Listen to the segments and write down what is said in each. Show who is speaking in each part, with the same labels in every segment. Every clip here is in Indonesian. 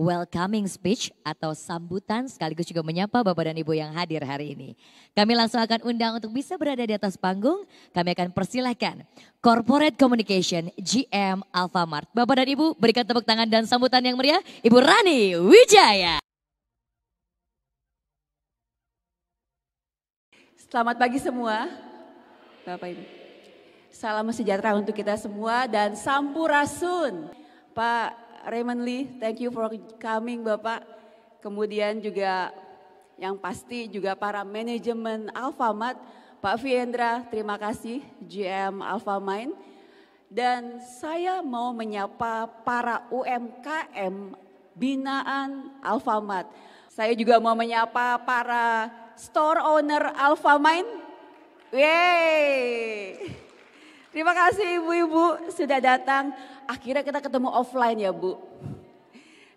Speaker 1: welcoming speech atau sambutan sekaligus juga menyapa Bapak dan Ibu yang hadir hari ini. Kami langsung akan undang untuk bisa berada di atas panggung. Kami akan persilahkan Corporate Communication GM Alfamart. Bapak dan Ibu berikan tepuk tangan dan sambutan yang meriah. Ibu Rani Wijaya.
Speaker 2: Selamat pagi semua, Bapak Ibu. Salam sejahtera untuk kita semua dan sampurasun. Pak Raymond Lee, thank you for coming Bapak. Kemudian juga yang pasti juga para manajemen Alfamart, Pak Viendra, terima kasih GM Alfamart. Dan saya mau menyapa para UMKM binaan Alfamart. Saya juga mau menyapa para store owner Alfamart. Yeay. Terima kasih ibu-ibu sudah datang. Akhirnya kita ketemu offline ya Bu.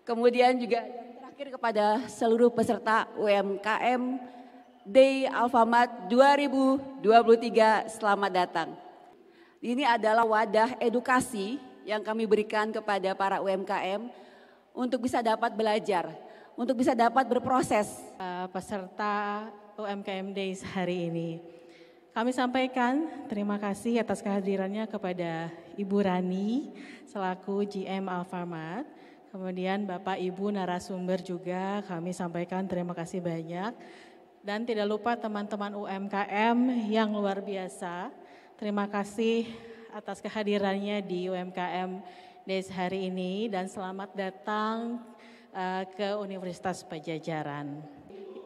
Speaker 2: Kemudian juga yang terakhir kepada seluruh peserta UMKM Day Alfamart 2023, selamat datang. Ini adalah wadah edukasi yang kami berikan kepada para UMKM untuk bisa dapat belajar, untuk bisa dapat berproses.
Speaker 3: Peserta UMKM Days hari ini. Kami sampaikan terima kasih atas kehadirannya kepada Ibu Rani selaku GM Alfamart. Kemudian Bapak Ibu narasumber juga kami sampaikan terima kasih banyak. Dan tidak lupa teman-teman UMKM yang luar biasa. Terima kasih atas kehadirannya di UMKM Days hari ini dan selamat datang ke Universitas Pajajaran.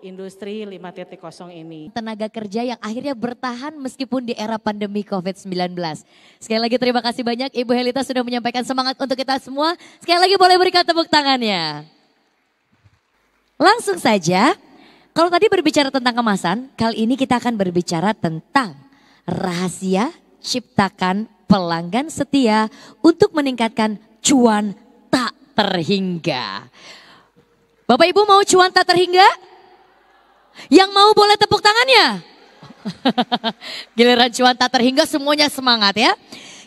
Speaker 3: Industri 5.0 ini.
Speaker 1: Tenaga kerja yang akhirnya bertahan meskipun di era pandemi COVID-19. Sekali lagi terima kasih banyak Ibu Helita sudah menyampaikan semangat untuk kita semua. Sekali lagi boleh berikan tepuk tangannya. Langsung saja, kalau tadi berbicara tentang kemasan, kali ini kita akan berbicara tentang rahasia ciptakan pelanggan setia untuk meningkatkan cuan tak terhingga. Bapak Ibu mau cuan tak terhingga? Yang mau boleh tepuk tangannya. Giliran cuan tak terhingga semuanya semangat ya.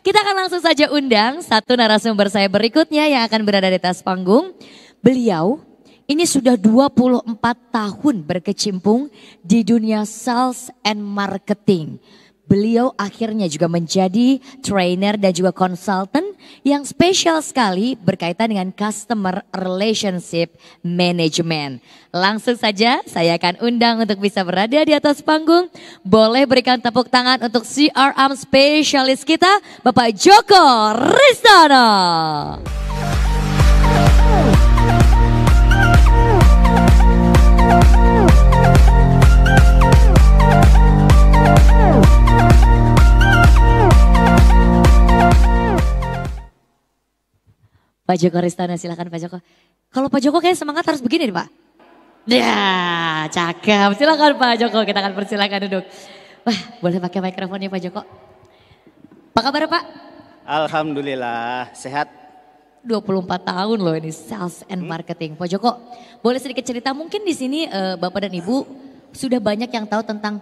Speaker 1: Kita akan langsung saja undang satu narasumber saya berikutnya yang akan berada di atas panggung. Beliau ini sudah 24 tahun berkecimpung di dunia sales and marketing. Beliau akhirnya juga menjadi trainer dan juga konsultan yang spesial sekali berkaitan dengan customer relationship management. Langsung saja saya akan undang untuk bisa berada di atas panggung. Boleh berikan tepuk tangan untuk CRM spesialis kita, Bapak Joko Ristono. Pak Joko Ristono, silakan Pak Joko. Kalau Pak Joko kayak semangat harus begini nih Pak. Ya, cakep. Silakan Pak Joko, kita akan persilakan duduk. Wah, boleh pakai mikrofonnya Pak Joko. Apa kabar Pak?
Speaker 4: Alhamdulillah, sehat.
Speaker 1: 24 tahun loh ini sales and marketing. Pak Joko, boleh sedikit cerita mungkin di sini Bapak dan Ibu sudah banyak yang tahu tentang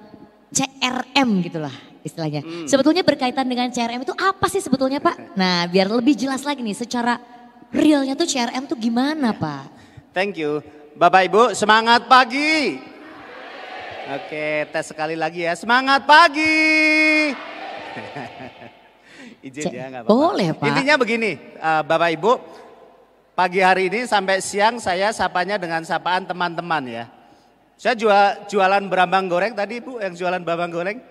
Speaker 1: CRM gitulah istilahnya. Sebetulnya berkaitan dengan CRM itu apa sih sebetulnya Pak? Nah, biar lebih jelas lagi nih secara realnya tuh CRM tuh gimana Pak?
Speaker 4: Thank you. Bapak Ibu semangat pagi. Oke, tes sekali lagi ya. Semangat pagi. Izin ya nggak apa-apa.
Speaker 1: Boleh Pak.
Speaker 4: Intinya begini Bapak Ibu. Pagi hari ini sampai siang saya sapanya dengan sapaan teman-teman ya. Saya jualan berambang goreng tadi Bu yang jualan berambang goreng.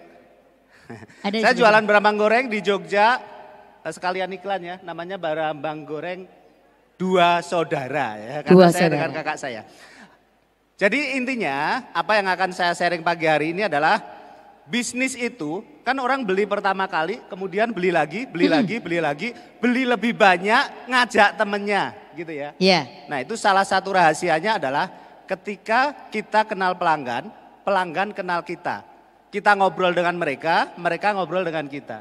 Speaker 4: Saya jualan berambang goreng di Jogja. Sekalian iklan ya namanya berambang goreng dua saudara ya, karena saya dengan kakak saya. Jadi intinya apa yang akan saya sharing pagi hari ini adalah bisnis itu kan orang beli pertama kali, kemudian beli lagi, beli lebih banyak, ngajak temennya gitu ya.
Speaker 1: Iya.
Speaker 4: Nah itu salah satu rahasianya adalah ketika kita kenal pelanggan, pelanggan kenal kita. Kita ngobrol dengan mereka, mereka ngobrol dengan kita.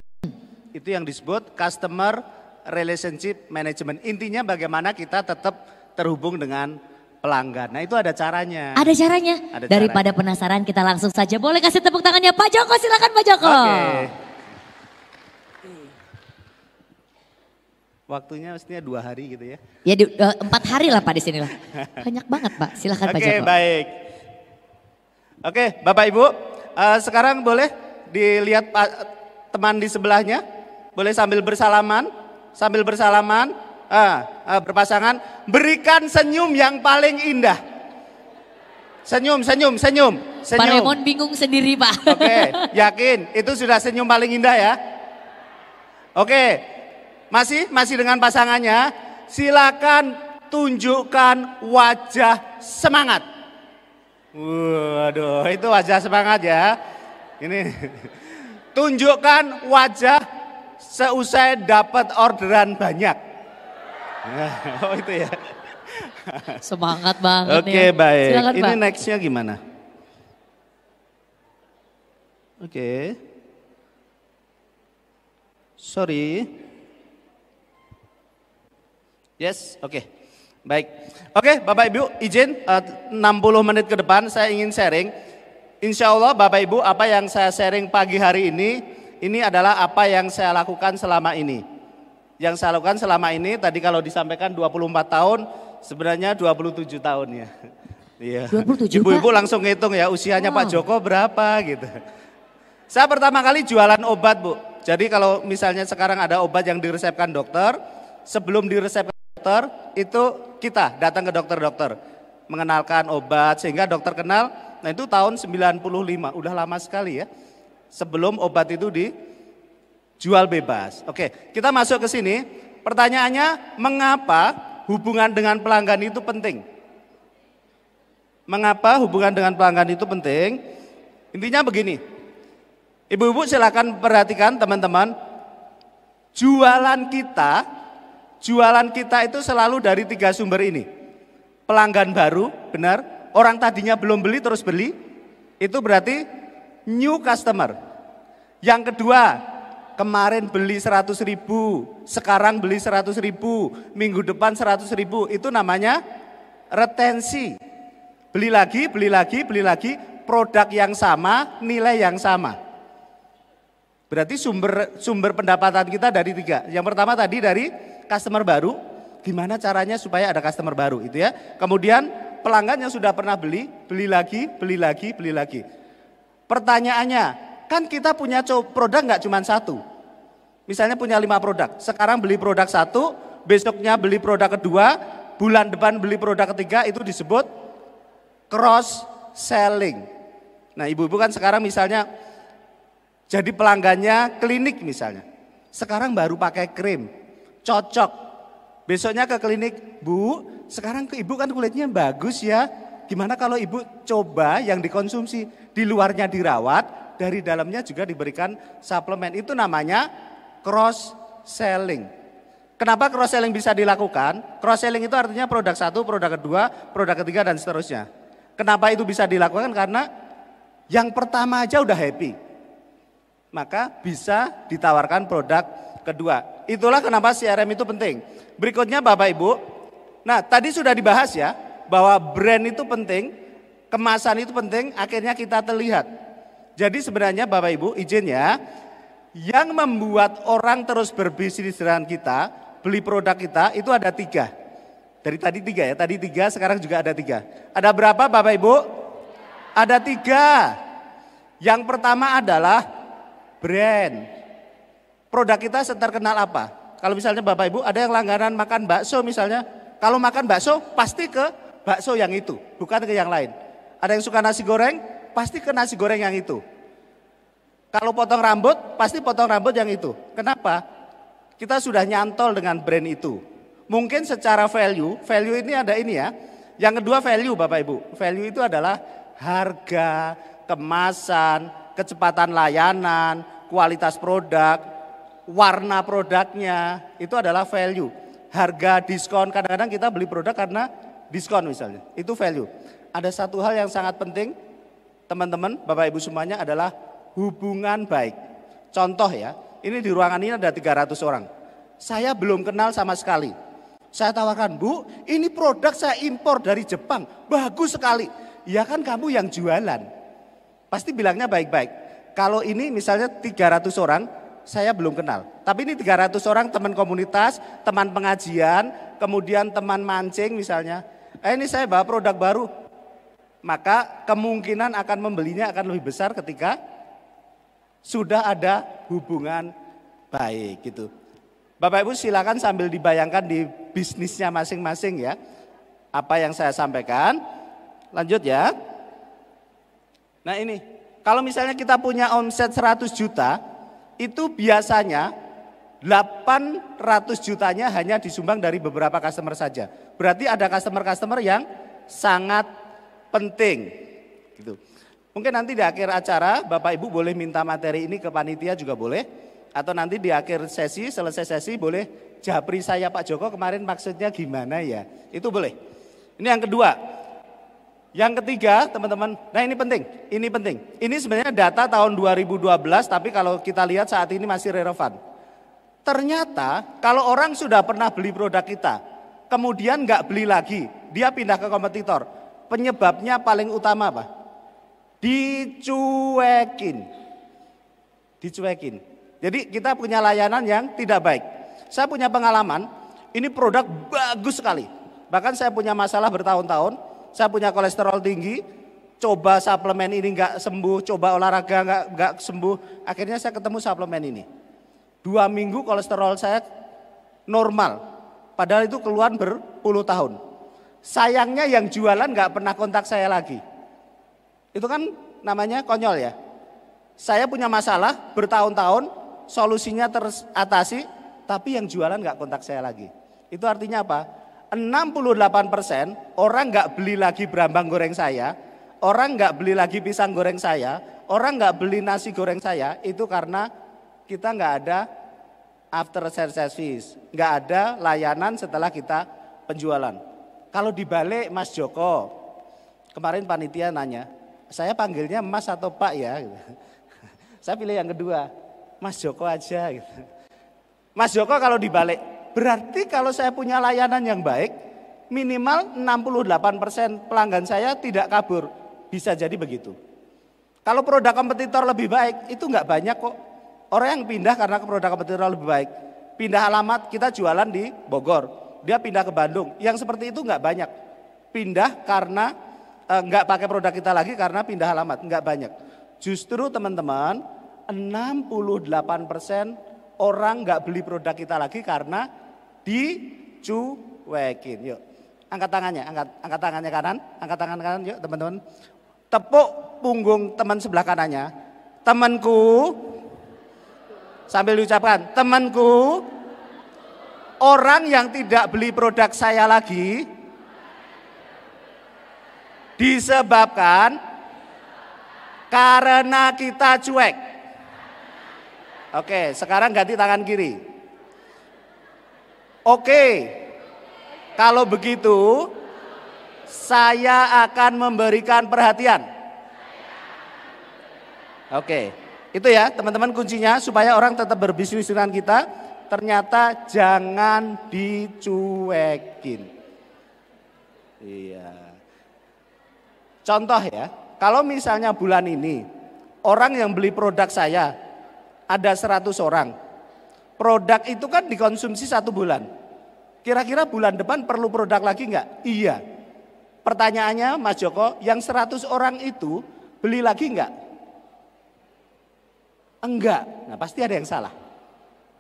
Speaker 4: Itu yang disebut customer relationship management. Intinya bagaimana kita tetap terhubung dengan pelanggan. Nah itu ada caranya.
Speaker 1: Ada caranya? Daripada penasaran kita langsung saja. Boleh kasih tepuk tangannya Pak Joko, silakan Pak Joko.
Speaker 4: Oke. Waktunya mestinya 2 hari gitu ya.
Speaker 1: Ya 4 hari lah Pak di sini lah. Banyak banget Pak, silakan Pak
Speaker 4: Oke,
Speaker 1: Joko.
Speaker 4: baik. Oke, Bapak Ibu, sekarang boleh dilihat Pak, teman di sebelahnya, boleh sambil bersalaman, berpasangan, berikan senyum yang paling indah. Senyum.
Speaker 1: Pak Raymond bingung sendiri Pak.
Speaker 4: Oke, yakin itu sudah senyum paling indah ya? Oke, masih dengan pasangannya, silakan tunjukkan wajah semangat. Waduh, itu wajah semangat ya. Ini tunjukkan wajah seusai dapat orderan banyak. Oh itu ya.
Speaker 1: Semangat banget
Speaker 4: Oke,
Speaker 1: ya.
Speaker 4: baik.
Speaker 1: Silakan,
Speaker 4: Ini
Speaker 1: Pak.
Speaker 4: nextnya gimana? Oke. Sorry. Yes, oke. Baik. Oke, Bapak Ibu izin 60 menit ke depan saya ingin sharing. Insya Allah Bapak Ibu apa yang saya sharing pagi hari ini adalah apa yang saya lakukan selama ini. Yang saya lakukan selama ini tadi kalau disampaikan 24 tahun, sebenarnya 27 tahun ya. Iya.
Speaker 1: 27
Speaker 4: Ibu-ibu
Speaker 1: Pak?
Speaker 4: langsung ngitung ya usianya Pak
Speaker 1: Wow.
Speaker 4: Joko berapa gitu. Saya pertama kali jualan obat Bu. Jadi kalau misalnya sekarang ada obat yang diresepkan dokter, sebelum diresepkan dokter itu kita datang ke dokter-dokter. Mengenalkan obat sehingga dokter kenal, nah itu tahun 95, udah lama sekali ya. Sebelum obat itu dijual bebas. Oke, kita masuk ke sini. Pertanyaannya, mengapa hubungan dengan pelanggan itu penting? Mengapa hubungan dengan pelanggan itu penting? Intinya begini, ibu-ibu silakan perhatikan teman-teman, jualan kita itu selalu dari 3 sumber ini. Pelanggan baru, benar, orang tadinya belum beli terus beli, itu berarti new customer. Yang kedua, kemarin beli 100.000, sekarang beli 100.000, minggu depan 100.000, itu namanya retensi. Beli lagi, produk yang sama, nilai yang sama. Berarti sumber pendapatan kita dari 3. Yang pertama tadi dari customer baru, gimana caranya supaya ada customer baru itu ya. Kemudian pelanggan yang sudah pernah beli lagi. Pertanyaannya, kan kita punya produk nggak cuma 1. Misalnya punya 5 produk, sekarang beli produk 1, besoknya beli produk kedua, bulan depan beli produk ketiga, itu disebut cross selling. Nah ibu-ibu kan sekarang misalnya jadi pelanggannya klinik misalnya, sekarang baru pakai krim, cocok. Besoknya ke klinik, Bu, sekarang ke ibu kan kulitnya bagus ya. Gimana kalau ibu coba yang dikonsumsi, di luarnya dirawat, dari dalamnya juga diberikan suplemen. Itu namanya cross selling. Kenapa cross selling bisa dilakukan? Cross selling itu artinya produk 1, produk kedua, produk ketiga dan seterusnya. Kenapa itu bisa dilakukan? Karena yang pertama aja udah happy. Maka bisa ditawarkan produk kedua. Itulah kenapa CRM itu penting. Berikutnya Bapak Ibu, nah tadi sudah dibahas ya, bahwa brand itu penting, kemasan itu penting, akhirnya kita terlihat. Jadi sebenarnya Bapak Ibu izin ya, yang membuat orang terus berbisnis dengan kita, beli produk kita itu ada 3. Dari tadi 3 ya, tadi 3 sekarang juga ada 3. Ada berapa Bapak Ibu? Ada 3. Yang pertama adalah brand. Produk kita terkenal apa? Kalau misalnya Bapak Ibu ada yang langganan makan bakso misalnya, kalau makan bakso pasti ke bakso yang itu, bukan ke yang lain. Ada yang suka nasi goreng, pasti ke nasi goreng yang itu. Kalau potong rambut, pasti potong rambut yang itu. Kenapa? Kita sudah nyantol dengan brand itu. Mungkin secara value ini ada ini ya. Yang kedua value Bapak Ibu. Value itu adalah harga, kemasan, kecepatan layanan, kualitas produk, warna produknya, itu adalah value. Harga, diskon, kadang-kadang kita beli produk karena diskon misalnya, itu value. Ada satu hal yang sangat penting, teman-teman, Bapak Ibu semuanya adalah hubungan baik. Contoh ya, ini di ruangan ini ada 300 orang. Saya belum kenal sama sekali. Saya tawarkan, Bu, ini produk saya impor dari Jepang, bagus sekali. Ya kan kamu yang jualan. Pasti bilangnya baik-baik. Kalau ini misalnya 300 orang, saya belum kenal. Tapi ini 300 orang teman komunitas, teman pengajian, kemudian teman mancing misalnya. Ini saya bawa produk baru. Maka kemungkinan akan membelinya akan lebih besar ketika sudah ada hubungan baik gitu. Bapak Ibu silakan sambil dibayangkan di bisnisnya masing-masing ya. Apa yang saya sampaikan. Lanjut ya. Nah ini, kalau misalnya kita punya omset 100 juta, itu biasanya 800 jutanya hanya disumbang dari beberapa customer saja. Berarti ada customer-customer yang sangat penting. Gitu. Mungkin nanti di akhir acara Bapak Ibu boleh minta materi ini ke panitia juga boleh. Atau nanti di akhir sesi, selesai sesi boleh japri saya Pak Joko kemarin maksudnya gimana ya. Itu boleh. Ini yang kedua. Yang ketiga teman-teman, nah ini penting. Ini sebenarnya data tahun 2012 tapi kalau kita lihat saat ini masih relevan. Ternyata kalau orang sudah pernah beli produk kita, kemudian nggak beli lagi, dia pindah ke kompetitor. Penyebabnya paling utama apa? Dicuekin. Jadi kita punya layanan yang tidak baik. Saya punya pengalaman, ini produk bagus sekali. Bahkan saya punya masalah bertahun-tahun, saya punya kolesterol tinggi, coba suplemen ini nggak sembuh, coba olahraga nggak sembuh. Akhirnya saya ketemu suplemen ini. 2 minggu kolesterol saya normal, padahal itu keluhan berpuluh tahun. Sayangnya yang jualan nggak pernah kontak saya lagi. Itu kan namanya konyol ya. Saya punya masalah bertahun-tahun, solusinya teratasi, tapi yang jualan nggak kontak saya lagi. Itu artinya apa? 68% orang nggak beli lagi berambang goreng saya, orang nggak beli lagi pisang goreng saya, orang nggak beli nasi goreng saya, itu karena kita nggak ada after service, nggak ada layanan setelah kita penjualan. Kalau dibalik Mas Joko, kemarin panitia nanya, saya panggilnya Mas atau Pak ya? Saya pilih yang kedua. Mas Joko aja gitu. Mas Joko kalau dibalik, berarti kalau saya punya layanan yang baik, minimal 68% pelanggan saya tidak kabur. Bisa jadi begitu. Kalau produk kompetitor lebih baik, itu enggak banyak kok. Orang yang pindah karena produk kompetitor lebih baik. Pindah alamat, kita jualan di Bogor. Dia pindah ke Bandung. Yang seperti itu enggak banyak. Pindah karena enggak pakai produk kita lagi karena pindah alamat. Enggak banyak. Justru teman-teman, 68% orang nggak beli produk kita lagi karena dicuekin. Yuk, angkat tangannya kanan, angkat tangan kanan, yuk teman-teman. Tepuk punggung teman sebelah kanannya. Temanku, sambil diucapkan, temanku, orang yang tidak beli produk saya lagi disebabkan karena kita cuek. Oke, sekarang ganti tangan kiri. Oke, kalau begitu saya akan memberikan perhatian. Oke, itu ya teman-teman kuncinya supaya orang tetap berbisnis dengan kita. Ternyata jangan dicuekin. Iya. Contoh ya, kalau misalnya bulan ini orang yang beli produk saya ada 100 orang. Produk itu kan dikonsumsi 1 bulan. Kira-kira bulan depan perlu produk lagi enggak? Iya. Pertanyaannya Mas Joko, yang 100 orang itu beli lagi enggak? Enggak. Nah pasti ada yang salah.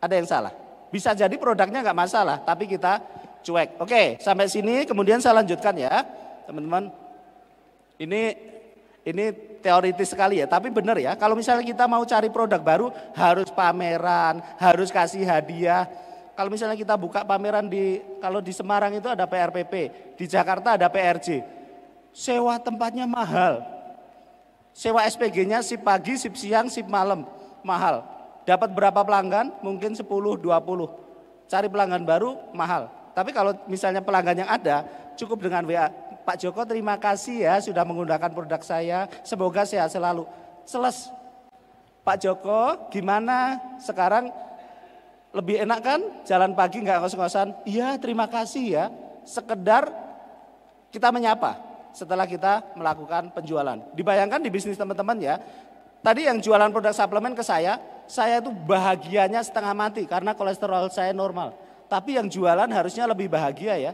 Speaker 4: Ada yang salah. Bisa jadi produknya enggak masalah, tapi kita cuek. Oke, sampai sini kemudian saya lanjutkan ya. Teman-teman, ini teoritis sekali ya, tapi benar ya. Kalau misalnya kita mau cari produk baru harus pameran, harus kasih hadiah. Kalau misalnya kita buka pameran kalau di Semarang itu ada PRPP, di Jakarta ada PRJ. Sewa tempatnya mahal. Sewa SPG-nya sip pagi, sip siang, sip malam, mahal. Dapat berapa pelanggan? Mungkin 10, 20. Cari pelanggan baru mahal. Tapi kalau misalnya pelanggan yang ada, cukup dengan WA. Pak Joko terima kasih ya sudah menggunakan produk saya, semoga sehat selalu. Pak Joko gimana sekarang, lebih enak kan jalan pagi nggak ngos-ngosan? Iya terima kasih ya, sekedar kita menyapa setelah kita melakukan penjualan. Dibayangkan di bisnis teman-teman ya, Tadi yang jualan produk suplemen ke saya itu bahagianya setengah mati karena kolesterol saya normal. Tapi yang jualan harusnya lebih bahagia ya.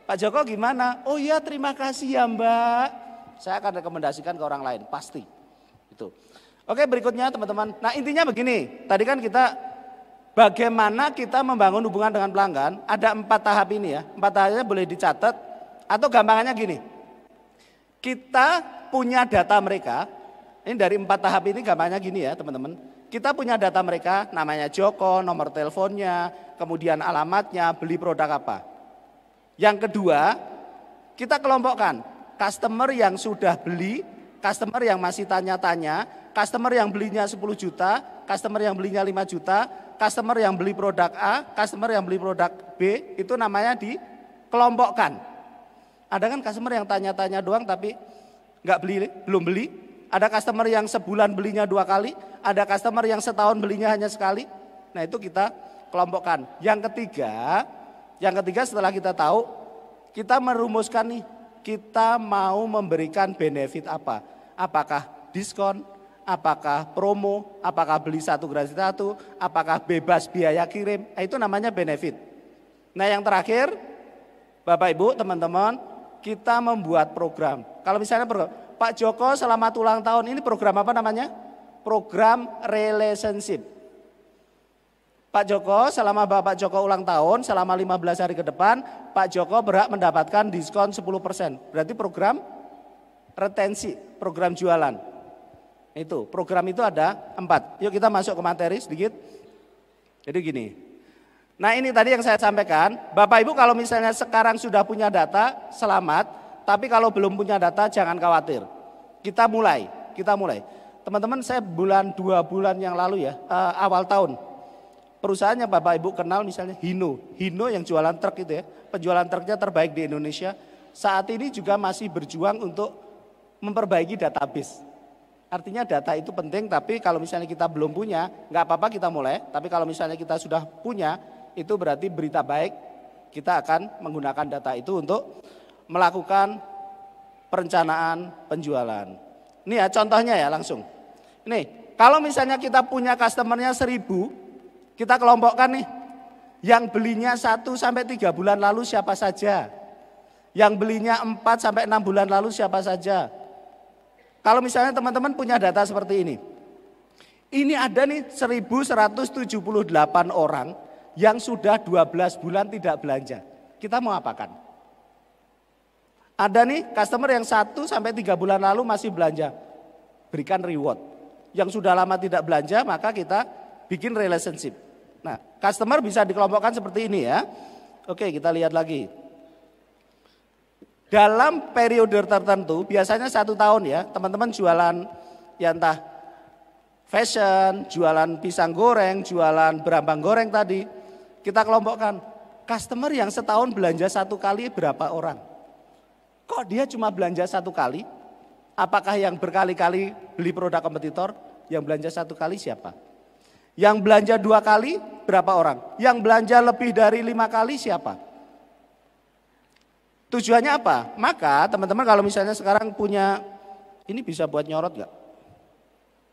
Speaker 4: Pak Joko gimana? Oh iya terima kasih ya Mbak. Saya akan rekomendasikan ke orang lain, pasti. Itu. Oke berikutnya teman-teman. Nah intinya begini, tadi kan kita bagaimana kita membangun hubungan dengan pelanggan. Ada 4 tahap ini ya, 4 tahapnya boleh dicatat. Atau gampangannya gini, kita punya data mereka. Ini dari 4 tahap ini gampangnya gini ya teman-teman. Kita punya data mereka, namanya Joko, nomor teleponnya, kemudian alamatnya, beli produk apa. Yang kedua, kita kelompokkan customer yang sudah beli, customer yang masih tanya-tanya, customer yang belinya 10 juta, customer yang belinya 5 juta, customer yang beli produk A, customer yang beli produk B, itu namanya dikelompokkan. Ada kan customer yang tanya-tanya doang tapi belum beli. Ada customer yang sebulan belinya 2 kali, ada customer yang setahun belinya hanya sekali. Nah itu kita kelompokkan. Yang ketiga setelah kita tahu, kita merumuskan nih, kita mau memberikan benefit apa. Apakah diskon, apakah promo, apakah beli 1 gratis 1, apakah bebas biaya kirim, itu namanya benefit. Nah yang terakhir, Bapak Ibu teman-teman, kita membuat program. Kalau misalnya Pak Joko selamat ulang tahun, ini program apa namanya? Program relationship. Pak Joko selama Bapak Joko ulang tahun, selama 15 hari ke depan, Pak Joko berhak mendapatkan diskon 10%. Berarti program retensi, program jualan. Itu, program itu ada 4. Yuk kita masuk ke materi sedikit. Jadi gini. Nah ini tadi yang saya sampaikan, Bapak Ibu kalau misalnya sekarang sudah punya data, selamat. Tapi kalau belum punya data jangan khawatir. Kita mulai. Teman-teman saya 2 bulan yang lalu ya, awal tahun. Perusahaannya Bapak Ibu kenal misalnya Hino yang jualan truk itu ya. Penjualan truknya terbaik di Indonesia. Saat ini juga masih berjuang untuk memperbaiki database. Artinya data itu penting tapi kalau misalnya kita belum punya, nggak apa-apa kita mulai. Tapi kalau misalnya kita sudah punya, itu berarti berita baik. Kita akan menggunakan data itu untuk melakukan perencanaan penjualan. Ini ya contohnya ya langsung. Nih, kalau misalnya kita punya customernya 1000, kita kelompokkan nih. Yang belinya 1 sampai 3 bulan lalu siapa saja? Yang belinya 4 sampai 6 bulan lalu siapa saja? Kalau misalnya teman-teman punya data seperti ini. Ini ada nih 1178 orang yang sudah 12 bulan tidak belanja. Kita mau apakan? Ada nih customer yang 1 sampai 3 bulan lalu masih belanja. Berikan reward. Yang sudah lama tidak belanja maka kita bikin relationship. Nah customer bisa dikelompokkan seperti ini ya. Oke kita lihat lagi. Dalam periode tertentu biasanya 1 tahun ya teman-teman jualan ya entah fashion, jualan pisang goreng, jualan berambang goreng tadi. Kita kelompokkan customer yang setahun belanja 1 kali berapa orang? Kok dia cuma belanja 1 kali? Apakah yang berkali-kali beli produk kompetitor? Yang belanja 1 kali siapa? Yang belanja 2 kali berapa orang? Yang belanja lebih dari 5 kali siapa? Tujuannya apa? Maka teman-teman kalau misalnya sekarang punya, ini bisa buat nyorot gak?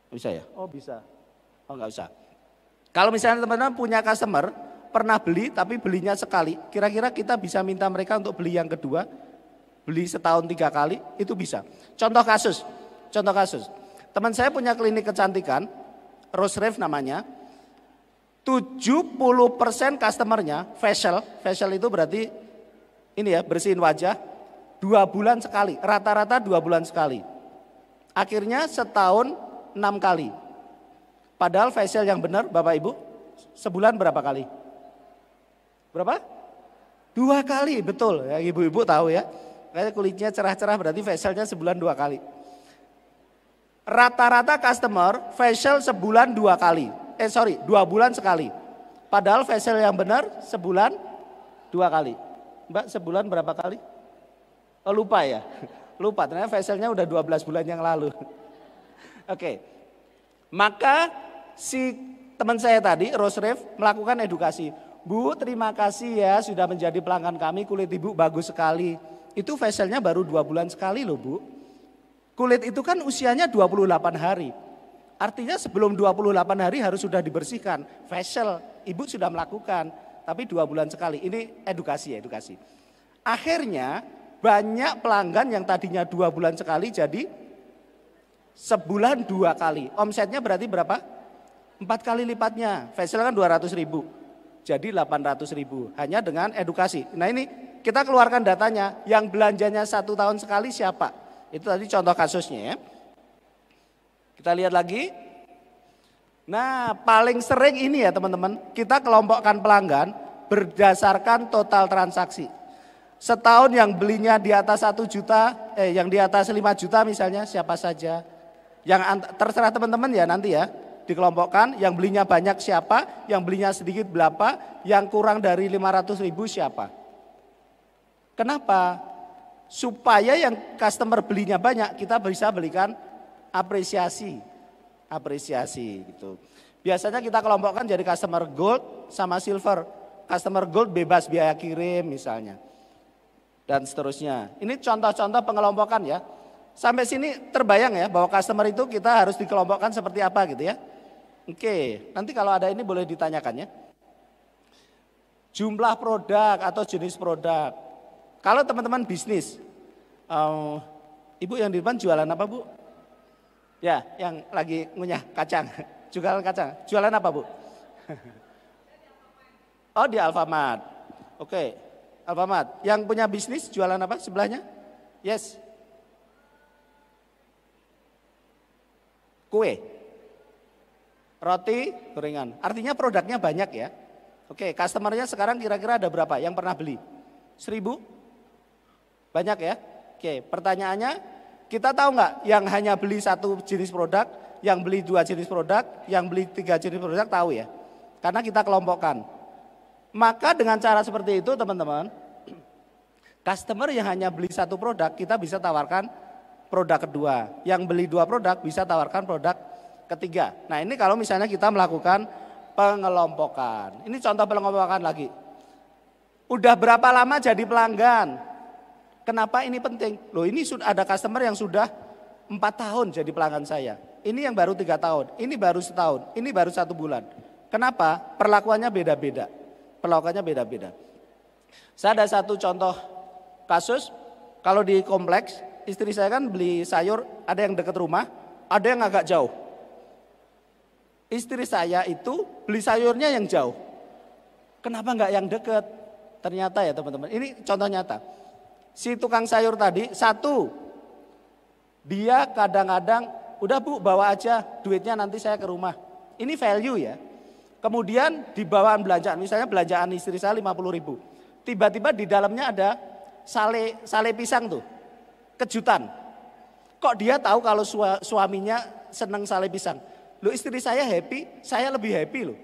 Speaker 4: Bisa ya? Oh bisa. Oh nggak usah. Kalau misalnya teman-teman punya customer, pernah beli tapi belinya sekali, kira-kira kita bisa minta mereka untuk beli yang kedua, beli setahun 3 kali, itu bisa. Contoh kasus. Teman saya punya klinik kecantikan, Rose Rev namanya, 70% customernya facial itu berarti ini ya bersihin wajah 2 bulan sekali, rata-rata 2 bulan sekali. Akhirnya setahun 6 kali. Padahal facial yang benar Bapak Ibu, sebulan berapa kali? Berapa? 2 kali, betul ya ibu-ibu tahu ya. Kayak kulitnya cerah-cerah berarti facialnya sebulan 2 kali. Rata-rata customer facial sebulan 2 kali. 2 bulan sekali. Padahal facial yang benar sebulan 2 kali. Mbak sebulan berapa kali? Oh lupa ya. Lupa ternyata facialnya udah 12 bulan yang lalu. Oke. Maka si teman saya tadi Rose Rev melakukan edukasi. Bu terima kasih ya sudah menjadi pelanggan kami, kulit ibu bagus sekali. Itu facialnya baru 2 bulan sekali loh Bu. Kulit itu kan usianya 28 hari. Artinya sebelum 28 hari harus sudah dibersihkan. Facial, ibu sudah melakukan, tapi 2 bulan sekali. Ini edukasi. Akhirnya banyak pelanggan yang tadinya 2 bulan sekali jadi sebulan 2 kali. Omsetnya berarti berapa? 4 kali lipatnya. Facial kan 200.000. Jadi 800.000 hanya dengan edukasi. Nah ini kita keluarkan datanya, yang belanjanya 1 tahun sekali siapa? Itu tadi contoh kasusnya ya. Kita lihat lagi. Nah paling sering ini ya teman-teman, kita kelompokkan pelanggan berdasarkan total transaksi. Setahun yang belinya di atas 1 juta, yang di atas 5 juta misalnya siapa saja. Yang terserah teman-teman ya nanti ya. Dikelompokkan, yang belinya banyak siapa, yang belinya sedikit berapa, yang kurang dari 500.000 siapa. Kenapa? Supaya yang customer belinya banyak, kita bisa berikan apresiasi gitu. Biasanya kita kelompokkan jadi customer gold sama silver. Customer gold bebas biaya kirim misalnya. Dan seterusnya. Ini contoh-contoh pengelompokan ya. Sampai sini terbayang ya bahwa customer itu kita harus dikelompokkan seperti apa gitu ya. Oke, nanti kalau ada ini boleh ditanyakan ya. Jumlah produk atau jenis produk. Kalau teman-teman bisnis, ibu yang di depan jualan apa bu? Ya, yang lagi ngunyah kacang, jualan kacang. Jualan apa bu? Oh di Alfamart. Oke, Alfamart. Yang punya bisnis jualan apa sebelahnya? Yes. Kue. Roti gorengan, artinya produknya banyak ya. Oke, customernya sekarang kira-kira ada berapa yang pernah beli? 1.000? Banyak ya? Oke, pertanyaannya kita tahu nggak yang hanya beli 1 jenis produk, yang beli 2 jenis produk, yang beli 3 jenis produk tahu ya? Karena kita kelompokkan. Maka dengan cara seperti itu teman-teman, customer yang hanya beli 1 produk kita bisa tawarkan produk kedua. Yang beli 2 produk bisa tawarkan produk ketiga. Nah ini kalau misalnya kita melakukan pengelompokan. Ini contoh pengelompokan lagi. Udah berapa lama jadi pelanggan? Kenapa ini penting? Loh ini sudah ada customer yang sudah 4 tahun jadi pelanggan saya. Ini yang baru 3 tahun, ini baru setahun, ini baru 1 bulan. Kenapa? Perlakuannya beda-beda. Saya ada satu contoh kasus, kalau di kompleks, istri saya kan beli sayur, ada yang dekat rumah, ada yang agak jauh. Istri saya itu beli sayurnya yang jauh. Kenapa enggak yang dekat? Ternyata ya teman-teman, ini contoh nyata. Si tukang sayur tadi, satu, dia kadang-kadang, udah bu bawa aja duitnya nanti saya ke rumah. Ini value ya. Kemudian di bawaan belanjaan, misalnya belanjaan istri saya 50.000. Tiba-tiba di dalamnya ada sale pisang tuh, kejutan. Kok dia tahu kalau suaminya senang sale pisang? Loh istri saya happy, saya lebih happy loh.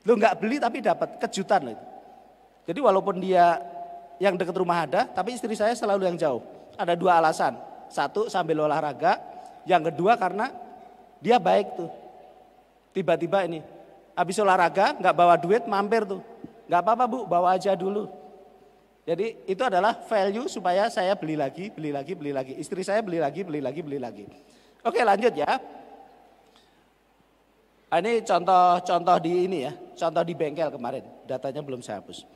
Speaker 4: Loh nggak beli tapi dapat kejutan loh. Jadi walaupun dia yang dekat rumah ada, tapi istri saya selalu yang jauh. Ada 2 alasan. 1 sambil olahraga, yang kedua karena dia baik tuh. Tiba-tiba ini, habis olahraga nggak bawa duit mampir tuh. Nggak apa-apa bu, bawa aja dulu. Jadi itu adalah value supaya saya beli lagi. Istri saya beli lagi. Oke lanjut ya. Ini contoh di ini ya, contoh di bengkel kemarin, datanya belum saya hapus.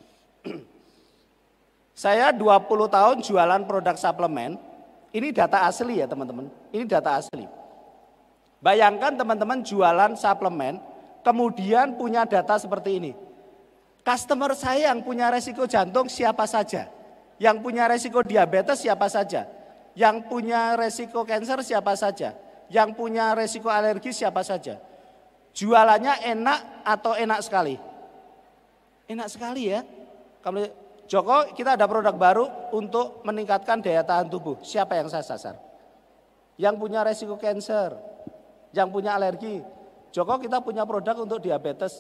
Speaker 4: Saya 20 tahun jualan produk suplemen, ini data asli ya teman-teman, ini data asli. Bayangkan teman-teman jualan suplemen, kemudian punya data seperti ini. Customer saya yang punya resiko jantung siapa saja, yang punya resiko diabetes siapa saja, yang punya resiko kanker siapa saja, yang punya resiko alergi siapa saja. Jualannya enak atau enak sekali? Enak sekali ya. Kalau Joko kita ada produk baru untuk meningkatkan daya tahan tubuh. Siapa yang saya sasar? Yang punya resiko kanker, yang punya alergi. Joko kita punya produk untuk diabetes.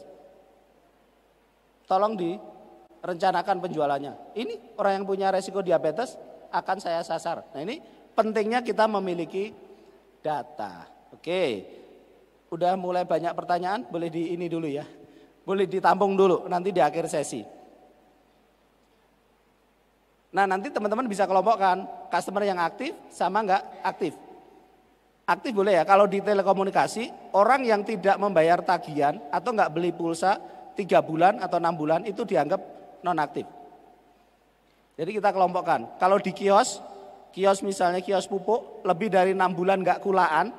Speaker 4: Tolong direncanakan penjualannya. Ini orang yang punya resiko diabetes akan saya sasar. Nah ini pentingnya kita memiliki data. Oke. Udah mulai banyak pertanyaan, boleh di ini dulu ya. Boleh ditampung dulu nanti di akhir sesi. Nah nanti teman-teman bisa kelompokkan customer yang aktif sama enggak aktif. Aktif boleh ya, kalau di telekomunikasi orang yang tidak membayar tagihan atau nggak beli pulsa 3 bulan atau 6 bulan itu dianggap nonaktif. Jadi kita kelompokkan, kalau di kios misalnya kios pupuk lebih dari 6 bulan nggak kulaan,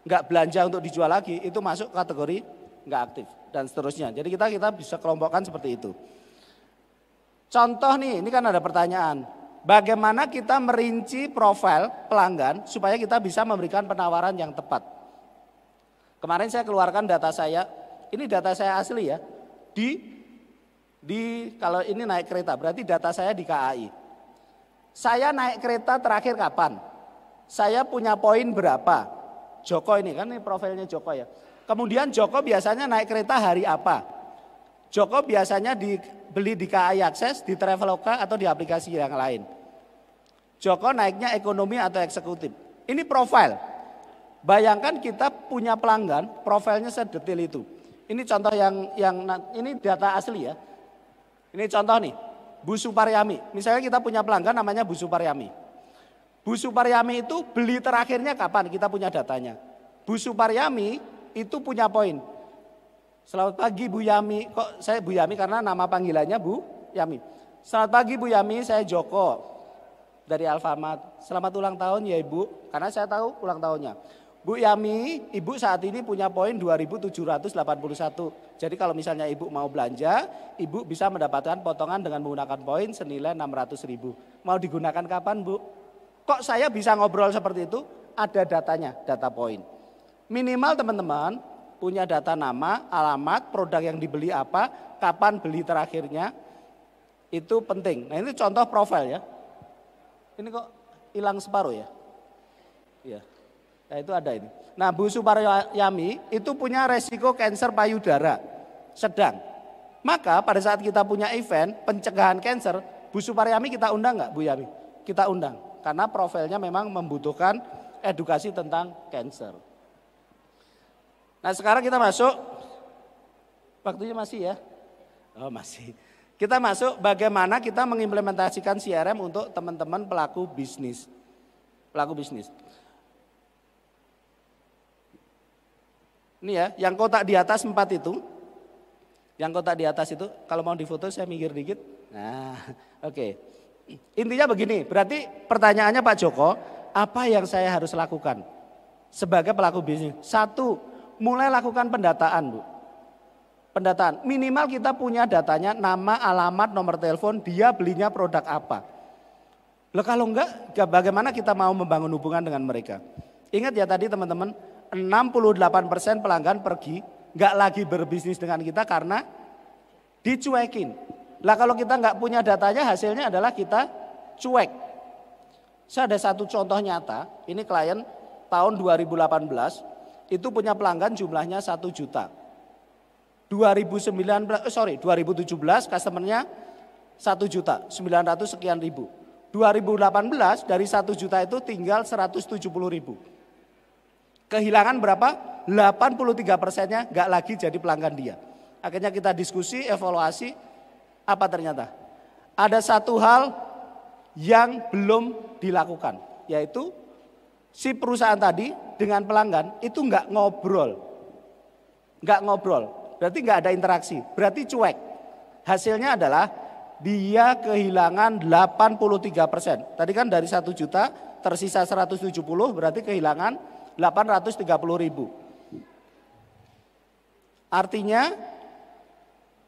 Speaker 4: nggak belanja untuk dijual lagi, itu masuk kategori nggak aktif dan seterusnya. Jadi kita bisa kelompokkan seperti itu. Contoh nih, ini kan ada pertanyaan. Bagaimana kita merinci profil pelanggan supaya kita bisa memberikan penawaran yang tepat. Kemarin saya keluarkan data saya, ini data saya asli ya. Kalau ini naik kereta, berarti data saya di KAI. Saya naik kereta terakhir kapan? Saya punya poin berapa? Joko ini kan ini profilnya Joko ya. Kemudian Joko biasanya naik kereta hari apa? Joko biasanya dibeli di KAI Akses, di Traveloka atau di aplikasi yang lain. Joko naiknya ekonomi atau eksekutif. Ini profil. Bayangkan kita punya pelanggan, profilnya sedetil itu. Ini contoh yang ini data asli ya. Ini contoh nih, Bu Suparyami. Misalnya kita punya pelanggan namanya Bu Suparyami. Bu Suparyami itu beli terakhirnya kapan? Kita punya datanya. Bu Suparyami itu punya poin. Selamat pagi Bu Yami. Kok saya Bu Yami karena nama panggilannya Bu Yami. Selamat pagi Bu Yami, saya Joko dari Alfamart. Selamat ulang tahun ya Ibu, karena saya tahu ulang tahunnya. Bu Yami, Ibu saat ini punya poin 2781. Jadi kalau misalnya Ibu mau belanja, Ibu bisa mendapatkan potongan dengan menggunakan poin senilai 600.000. Mau digunakan kapan Bu? Kok saya bisa ngobrol seperti itu? Ada datanya, data poin. Minimal teman-teman punya data nama, alamat, produk yang dibeli apa, kapan beli terakhirnya, itu penting. Nah ini contoh profil ya. Ini kok hilang separuh ya? Iya. Nah itu ada ini. Nah Bu Suparyami itu punya resiko kanker payudara sedang. Maka pada saat kita punya event pencegahan kanker, Bu Suparyami kita undang nggak Bu Yami? Kita undang. Karena profilnya memang membutuhkan edukasi tentang kanker. Nah sekarang kita masuk, waktunya masih ya? Oh masih. Kita masuk bagaimana kita mengimplementasikan CRM untuk teman-teman pelaku bisnis. Pelaku bisnis. Ini ya, yang kotak di atas 4 itu. Yang kotak di atas itu, kalau mau difoto saya minggir dikit. Nah oke. Intinya begini, berarti pertanyaannya Pak Joko, apa yang saya harus lakukan sebagai pelaku bisnis? 1, mulai lakukan pendataan Bu. Pendataan, minimal kita punya datanya, nama, alamat, nomor telepon, dia belinya produk apa. Loh kalau enggak, bagaimana kita mau membangun hubungan dengan mereka? Ingat ya tadi teman-teman, 68% pelanggan pergi, enggak lagi berbisnis dengan kita karena dicuekin. Lah kalau kita enggak punya datanya, hasilnya adalah kita cuek. Saya ada satu contoh nyata, ini klien tahun 2018, itu punya pelanggan jumlahnya 1 juta. 2017 customernya 1 juta 900 sekian ribu. 2018 dari 1 juta itu tinggal 170 ribu. Kehilangan berapa? 83%-nya gak lagi jadi pelanggan dia. Akhirnya kita diskusi, evaluasi, apa ternyata? Ada satu hal yang belum dilakukan, yaitu si perusahaan tadi dengan pelanggan itu gak ngobrol. Berarti nggak ada interaksi, berarti cuek. Hasilnya adalah dia kehilangan 83%. Tadi kan dari 1 juta tersisa 170, berarti kehilangan 830 ribu. Artinya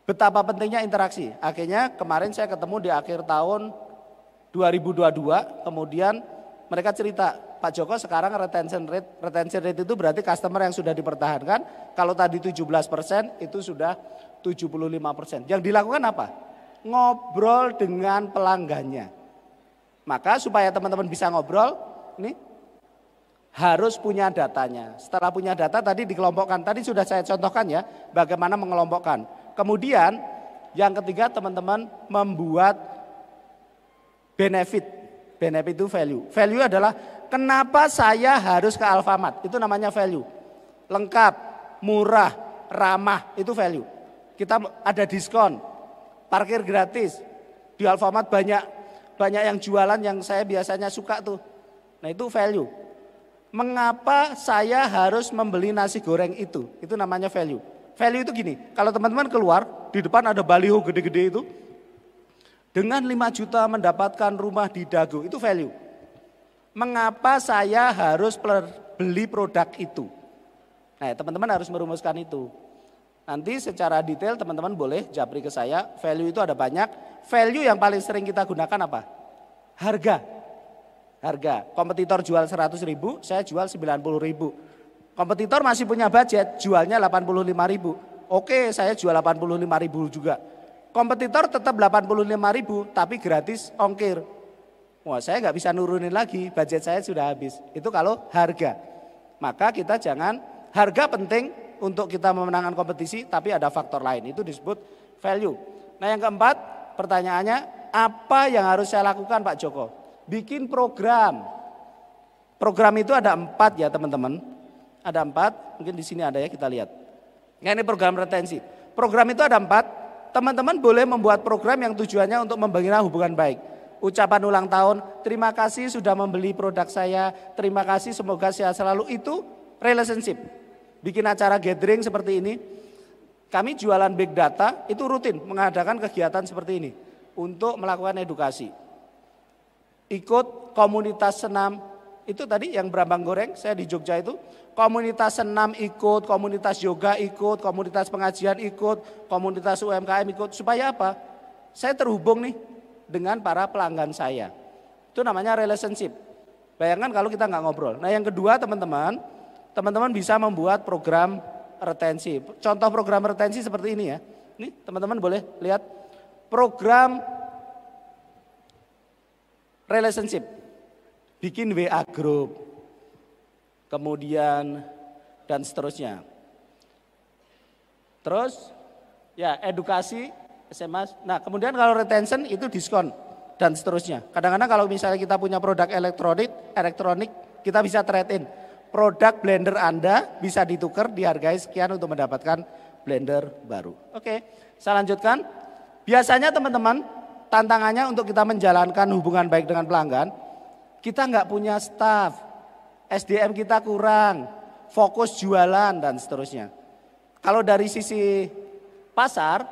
Speaker 4: betapa pentingnya interaksi. Akhirnya kemarin saya ketemu di akhir tahun 2022, kemudian mereka cerita, Pak Joko sekarang retention rate itu berarti customer yang sudah dipertahankan. Kalau tadi 17% itu sudah 75%. Yang dilakukan apa? Ngobrol dengan pelanggannya. Maka supaya teman-teman bisa ngobrol, ini harus punya datanya. Setelah punya data tadi dikelompokkan. Tadi sudah saya contohkan ya bagaimana mengelompokkan. Kemudian yang ketiga teman-teman membuat benefit. Benefit itu value. Value adalah kenapa saya harus ke Alfamart, itu namanya value. Lengkap, murah, ramah, itu value. Kita ada diskon, parkir gratis. Di Alfamart banyak yang jualan yang saya biasanya suka tuh. Nah itu value. Mengapa saya harus membeli nasi goreng itu? Itu namanya value. Value itu gini, kalau teman-teman keluar, di depan ada baliho gede-gede itu. Dengan 5 juta mendapatkan rumah di Dago, itu value. Mengapa saya harus beli produk itu? Nah, teman-teman harus merumuskan itu. Nanti secara detail teman-teman boleh japri ke saya, value itu ada banyak. Value yang paling sering kita gunakan apa? Harga. Harga. Kompetitor jual 100.000, saya jual 90.000. Kompetitor masih punya budget, jualnya 85.000. Oke, saya jual 85.000 juga. Kompetitor tetap 85.000 tapi gratis ongkir. Wah, saya nggak bisa nurunin lagi, budget saya sudah habis. Itu kalau harga. Maka kita jangan, harga penting untuk kita memenangkan kompetisi, tapi ada faktor lain, itu disebut value. Nah, yang keempat, pertanyaannya, apa yang harus saya lakukan Pak Joko? Bikin program. Program itu ada 4 ya teman-teman. Ada 4, mungkin di sini ada ya, kita lihat. Nah, ini program retensi. Program itu ada 4, teman-teman boleh membuat program yang tujuannya untuk membina hubungan baik. Ucapan ulang tahun, terima kasih sudah membeli produk saya, terima kasih semoga sehat selalu, itu relationship. Bikin acara gathering seperti ini. Kami jualan big data, itu rutin mengadakan kegiatan seperti ini untuk melakukan edukasi. Ikut komunitas senam, itu tadi yang Brambang Goreng, saya di Jogja itu, komunitas senam ikut, komunitas yoga ikut, komunitas pengajian ikut, komunitas UMKM ikut. Supaya apa? Saya terhubung nih dengan para pelanggan saya. Itu namanya relationship. Bayangkan kalau kita nggak ngobrol. Nah, yang kedua teman-teman bisa membuat program retensi. Contoh program retensi seperti ini ya. Ini teman-teman boleh lihat program relationship. Bikin WA group, kemudian dan seterusnya. Terus ya edukasi SMS. Nah, kemudian kalau retention itu diskon dan seterusnya. Kadang-kadang kalau misalnya kita punya produk elektronik kita bisa trade in. Produk blender Anda bisa ditukar dihargai sekian untuk mendapatkan blender baru. Oke, saya lanjutkan. Biasanya teman-teman tantangannya untuk kita menjalankan hubungan baik dengan pelanggan, kita nggak punya staff, SDM kita kurang, fokus jualan dan seterusnya. Kalau dari sisi pasar,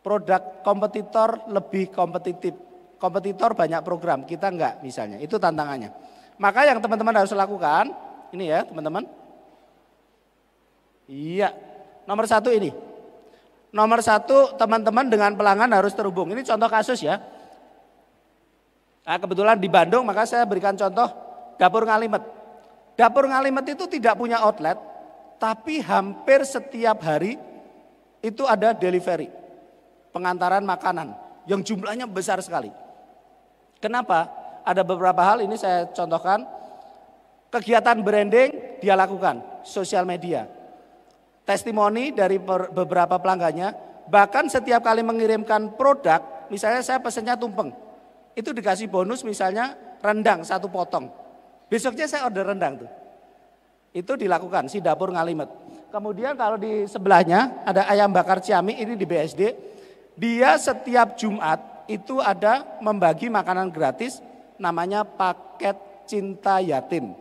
Speaker 4: produk kompetitor lebih kompetitif. Kompetitor banyak program, kita enggak misalnya, itu tantangannya. Maka yang teman-teman harus lakukan, ini ya teman-teman. Iya, nomor 1 ini. Nomor 1 teman-teman dengan pelanggan harus terhubung. Ini contoh kasus ya. Nah, kebetulan di Bandung, maka saya berikan contoh Dapur Ngalimet. Dapur Ngalimet itu tidak punya outlet, tapi hampir setiap hari itu ada delivery, pengantaran makanan yang jumlahnya besar sekali. Kenapa? Ada beberapa hal, ini saya contohkan. Kegiatan branding dia lakukan, sosial media. Testimoni dari beberapa pelanggannya, bahkan setiap kali mengirimkan produk, misalnya saya pesennya tumpeng, itu dikasih bonus misalnya rendang 1 potong. Besoknya saya order rendang tuh. Itu dilakukan si Dapur Ngalimet. Kemudian kalau di sebelahnya ada ayam bakar Ciami, ini di BSD. Dia setiap Jumat itu ada membagi makanan gratis, namanya paket cinta yatim.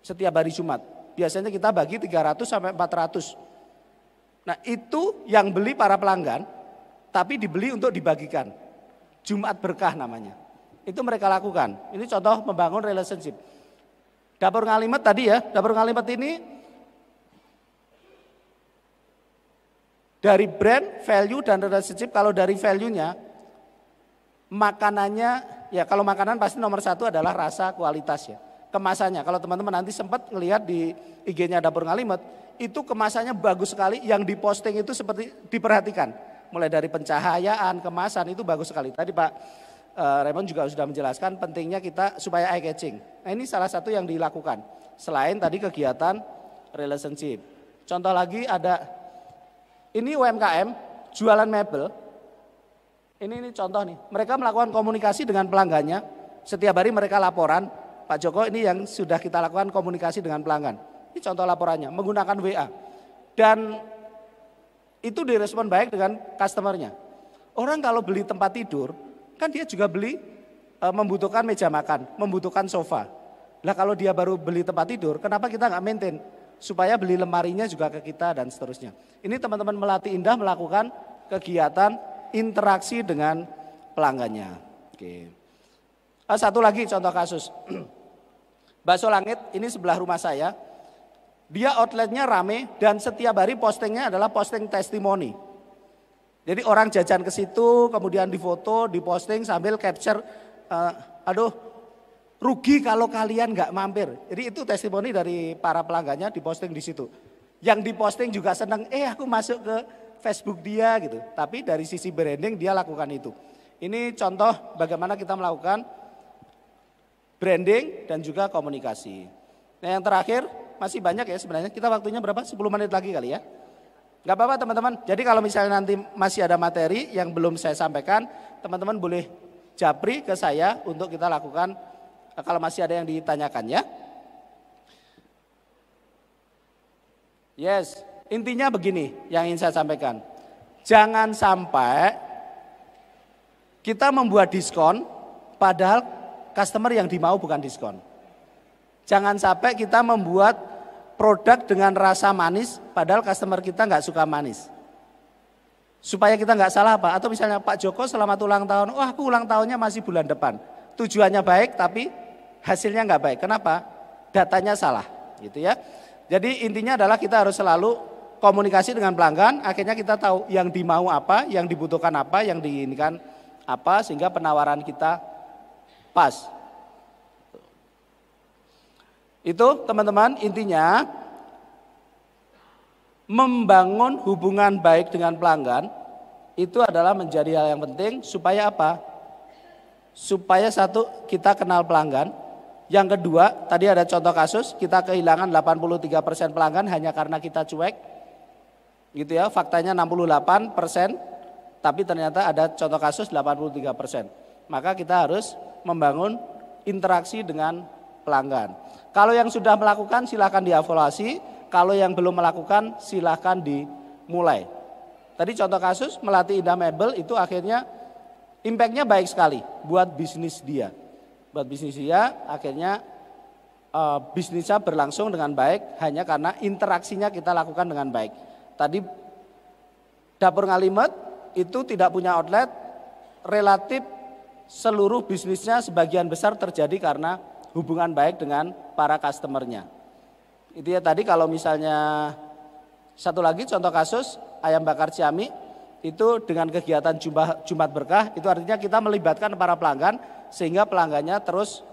Speaker 4: Setiap hari Jumat. Biasanya kita bagi 300 sampai 400. Nah, itu yang beli para pelanggan, tapi dibeli untuk dibagikan. Jumat berkah namanya. Itu mereka lakukan. Ini contoh membangun relationship. Dapur Ngalimet tadi ya, Dapur Ngalimet ini dari brand, value dan relationship. Kalau dari value-nya, makanannya, ya kalau makanan pasti nomor 1 adalah rasa, kualitas ya. Kemasannya, kalau teman-teman nanti sempat ngelihat di IG-nya Dapur Ngalimet, itu kemasannya bagus sekali, yang diposting itu seperti diperhatikan. Mulai dari pencahayaan, kemasan itu bagus sekali. Tadi Pak Raymond juga sudah menjelaskan pentingnya kita supaya eye catching. Nah, ini salah satu yang dilakukan. Selain tadi kegiatan relationship. Contoh lagi ada, ini UMKM jualan mebel. Ini contoh nih. Mereka melakukan komunikasi dengan pelanggannya. Setiap hari mereka laporan. Pak Joko, ini yang sudah kita lakukan komunikasi dengan pelanggan. Ini contoh laporannya menggunakan WA. Dan itu direspon baik dengan customernya. Orang kalau beli tempat tidur, kan dia juga beli membutuhkan meja makan, membutuhkan sofa. Lah kalau dia baru beli tempat tidur, kenapa kita nggak maintain? Supaya beli lemarinya juga ke kita dan seterusnya. Ini teman-teman Melati Indah melakukan kegiatan interaksi dengan pelanggannya. Oke. Satu lagi contoh kasus. Bakso Langit ini sebelah rumah saya. Dia outletnya rame dan setiap hari postingnya adalah posting testimoni. Jadi orang jajan ke situ, kemudian difoto, diposting sambil capture, aduh rugi kalau kalian nggak mampir. Jadi itu testimoni dari para pelanggannya diposting di situ. Yang diposting juga senang, aku masuk ke Facebook dia gitu. Tapi dari sisi branding dia lakukan itu. Ini contoh bagaimana kita melakukan branding dan juga komunikasi. Nah yang terakhir, masih banyak ya sebenarnya. Kita waktunya berapa? 10 menit lagi kali ya. Gak apa-apa teman-teman. Jadi kalau misalnya nanti masih ada materi yang belum saya sampaikan, teman-teman boleh japri ke saya untuk kita lakukan kalau masih ada yang ditanyakan ya. Yes, intinya begini yang ingin saya sampaikan. Jangan sampai kita membuat diskon padahal customer yang dimau bukan diskon. Jangan sampai kita membuat produk dengan rasa manis padahal customer kita nggak suka manis. Supaya kita nggak salah apa? Atau misalnya Pak Joko selamat ulang tahun, aku ulang tahunnya masih bulan depan. Tujuannya baik tapi hasilnya nggak baik. Kenapa? Datanya salah, gitu ya. Jadi intinya adalah kita harus selalu komunikasi dengan pelanggan. Akhirnya kita tahu yang dimau apa, yang dibutuhkan apa, yang diinginkan apa, sehingga penawaran kita pas. Itu teman-teman intinya membangun hubungan baik dengan pelanggan itu adalah menjadi hal yang penting supaya apa? Supaya satu kita kenal pelanggan. Yang kedua tadi ada contoh kasus kita kehilangan 83% pelanggan hanya karena kita cuek. Gitu ya, faktanya 68%, tapi ternyata ada contoh kasus 83%. Maka kita harus membangun interaksi dengan pelanggan. Kalau yang sudah melakukan silakan dievaluasi, kalau yang belum melakukan silakan dimulai. Tadi contoh kasus Melati Indah Mebel itu akhirnya impactnya baik sekali buat bisnis dia. Buat bisnis dia akhirnya bisnisnya berlangsung dengan baik hanya karena interaksinya kita lakukan dengan baik. Tadi Dapur Ngalimet itu tidak punya outlet, relatif seluruh bisnisnya sebagian besar terjadi karena hubungan baik dengan para customernya. Itu ya tadi kalau misalnya satu lagi contoh kasus ayam bakar Ciami itu dengan kegiatan Jumat Berkah itu artinya kita melibatkan para pelanggan sehingga pelanggannya terus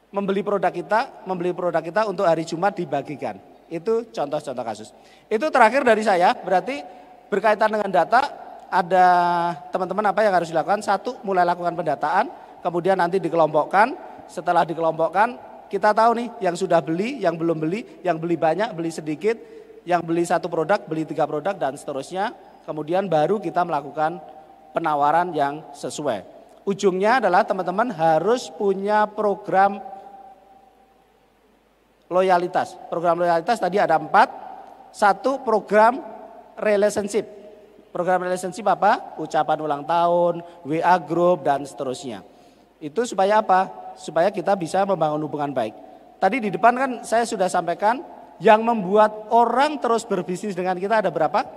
Speaker 4: membeli produk kita untuk hari Jumat dibagikan. Itu contoh-contoh kasus. Itu terakhir dari saya, berarti berkaitan dengan data ada teman-teman apa yang harus dilakukan? Satu, mulai lakukan pendataan, kemudian nanti dikelompokkan. Setelah dikelompokkan, kita tahu nih yang sudah beli, yang belum beli, yang beli banyak, beli sedikit, yang beli 1 produk, beli 3 produk dan seterusnya. Kemudian baru kita melakukan penawaran yang sesuai. Ujungnya adalah teman-teman harus punya program loyalitas. Program loyalitas tadi ada 4. 1 program relationship. Program relationship apa? Ucapan ulang tahun, WA group dan seterusnya. Itu supaya apa? Supaya kita bisa membangun hubungan baik. Tadi di depan kan saya sudah sampaikan yang membuat orang terus berbisnis dengan kita ada berapa?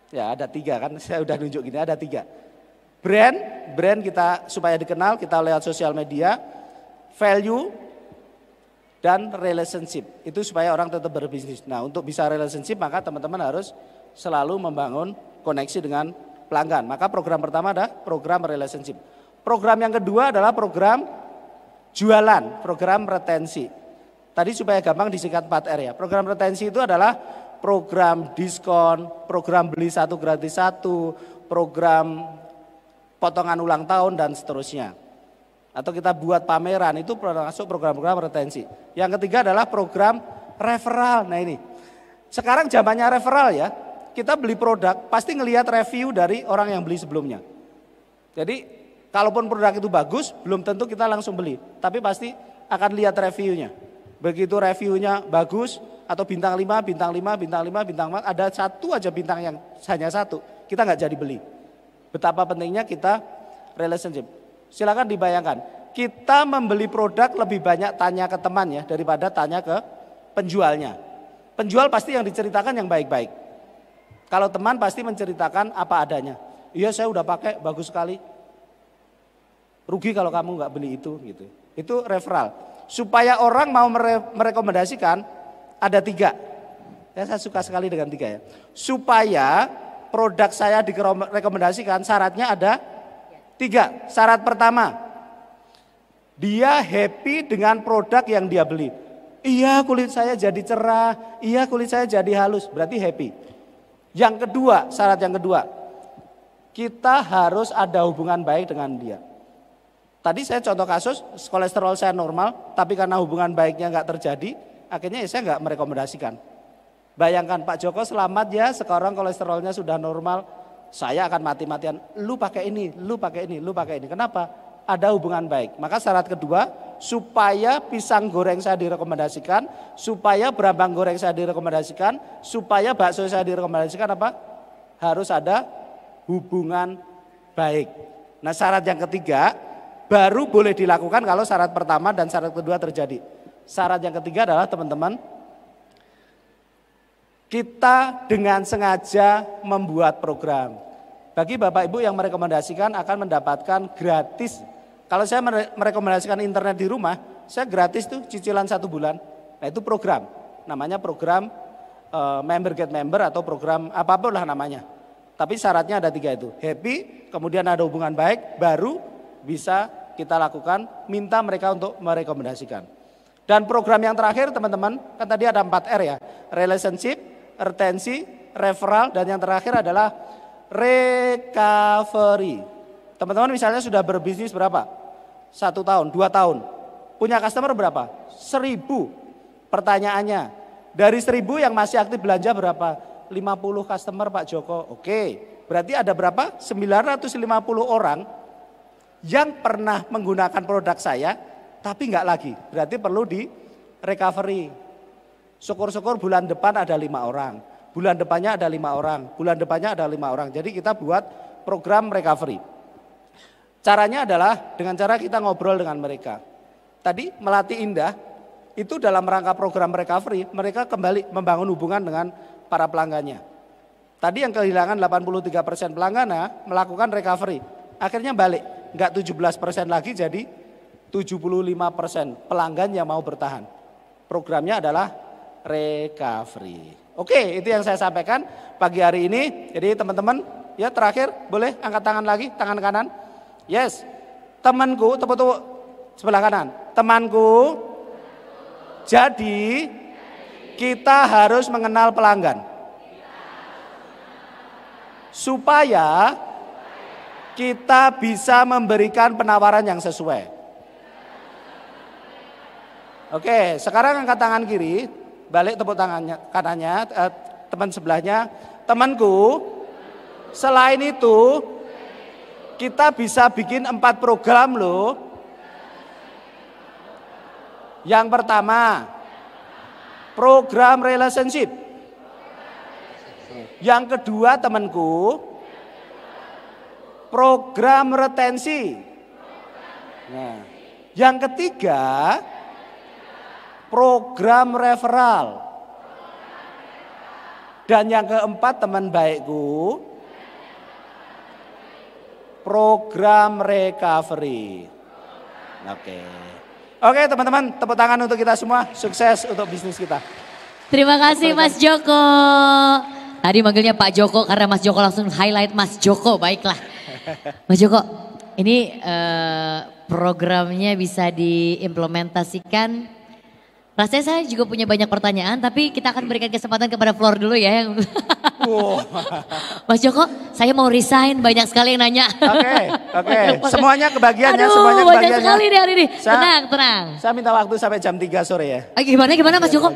Speaker 4: Ya ada 3 kan, saya udah nunjuk gini ada 3. Brand kita supaya dikenal kita lewat sosial media, value dan relationship. Itu supaya orang tetap berbisnis. Nah untuk bisa relationship maka teman-teman harus selalu membangun koneksi dengan pelanggan. Maka program pertama adalah program relationship. Program yang kedua adalah program jualan, program retensi. Tadi supaya gampang disingkat 4R ya. Program retensi itu adalah program diskon, program beli 1 gratis 1, program potongan ulang tahun dan seterusnya. Atau kita buat pameran itu masuk program-program retensi. Yang ketiga adalah program referral. Nah ini, sekarang zamannya referral ya. Kita beli produk pasti ngelihat review dari orang yang beli sebelumnya. Jadi kalaupun produk itu bagus, belum tentu kita langsung beli. Tapi pasti akan lihat reviewnya. Begitu reviewnya bagus atau bintang 5, bintang 5, bintang 5, bintang 4. Ada 1 aja bintang yang hanya 1. Kita nggak jadi beli. Betapa pentingnya kita relationship. Silakan dibayangkan. kita membeli produk lebih banyak tanya ke teman ya daripada tanya ke penjualnya. Penjual pasti yang diceritakan yang baik-baik. Kalau teman pasti menceritakan apa adanya. Iya saya udah pakai, bagus sekali. Rugi kalau kamu nggak beli itu gitu. Itu referral. Supaya orang mau merekomendasikan ada 3. Saya suka sekali dengan 3 ya. Supaya produk saya direkomendasikan syaratnya ada 3. Syarat pertama, dia happy dengan produk yang dia beli. Iya kulit saya jadi cerah, iya kulit saya jadi halus, berarti happy. Yang kedua, syarat yang kedua, kita harus ada hubungan baik dengan dia. Tadi saya contoh kasus, kolesterol saya normal, tapi karena hubungan baiknya nggak terjadi, akhirnya saya nggak merekomendasikan. Bayangkan Pak Joko selamat ya, sekarang kolesterolnya sudah normal, saya akan mati-matian, lu pakai ini, lu pakai ini, lu pakai ini. Kenapa? Ada hubungan baik. Maka syarat kedua, supaya pisang goreng saya direkomendasikan, supaya berambang goreng saya direkomendasikan, supaya bakso saya direkomendasikan apa? Harus ada hubungan baik. Nah syarat yang ketiga baru boleh dilakukan kalau syarat pertama dan syarat kedua terjadi. Syarat yang ketiga adalah teman-teman, kita dengan sengaja membuat program. Bagi Bapak Ibu yang merekomendasikan akan mendapatkan gratis. Kalau saya merekomendasikan internet di rumah, saya gratis tuh cicilan 1 bulan. Nah itu program, namanya program member get member atau program apapun lah namanya. Tapi syaratnya ada 3 itu, happy, kemudian ada hubungan baik, baru bisa kita lakukan, minta mereka untuk merekomendasikan. Dan program yang terakhir teman-teman, kan tadi ada 4R ya, relationship, retensi, referral, dan yang terakhir adalah recovery. Teman-teman misalnya sudah berbisnis berapa? 1 tahun, 2 tahun. Punya customer berapa? 1.000. Pertanyaannya, dari 1.000 yang masih aktif belanja berapa? 50 customer Pak Joko. Oke, berarti ada berapa? 950 orang yang pernah menggunakan produk saya, tapi nggak lagi. Berarti perlu di recovery. Syukur-syukur bulan depan ada 5 orang. Bulan depannya ada 5 orang. Bulan depannya ada 5 orang. Jadi kita buat program recovery. Caranya adalah dengan cara kita ngobrol dengan mereka. Tadi Melati Indah itu dalam rangka program recovery, mereka kembali membangun hubungan dengan para pelanggannya. Tadi yang kehilangan 83% pelanggannya melakukan recovery. Akhirnya balik, enggak 17% lagi jadi 75% pelanggan yang mau bertahan. Programnya adalah recovery. Oke, itu yang saya sampaikan pagi hari ini. Jadi teman-teman, ya terakhir boleh angkat tangan lagi, tangan kanan. Yes, temanku, tepuk-tepuk sebelah kanan. Temanku, jadi kita harus mengenal pelanggan. Supaya kita bisa memberikan penawaran yang sesuai. Oke, sekarang angkat tangan kiri, balik tepuk tangannya kanannya, teman sebelahnya. Temanku, selain itu kita bisa bikin 4 program loh. Yang pertama, program relationship. Yang kedua temanku, program retensi. Nah, yang ketiga, program referral. Dan yang keempat teman baikku, program recovery. Oke teman-teman, tepuk tangan untuk kita semua, sukses untuk bisnis kita.
Speaker 1: Terima kasih Mas Joko. Tadi manggilnya Pak Joko karena Mas Joko langsung highlight Mas Joko, baiklah. Mas Joko, ini programnya bisa diimplementasikan. Rasanya saya juga punya banyak pertanyaan, tapi kita akan berikan kesempatan kepada Flor dulu ya.
Speaker 4: Wow.
Speaker 1: Mas Joko, saya mau resign, banyak sekali yang nanya.
Speaker 4: Oke. Semuanya kebagiannya, semuanya
Speaker 1: banyak
Speaker 4: kebagiannya.
Speaker 1: sekali nih hari ini. Tenang.
Speaker 4: Saya minta waktu sampai jam 3 sore ya.
Speaker 1: Gimana Mas Joko?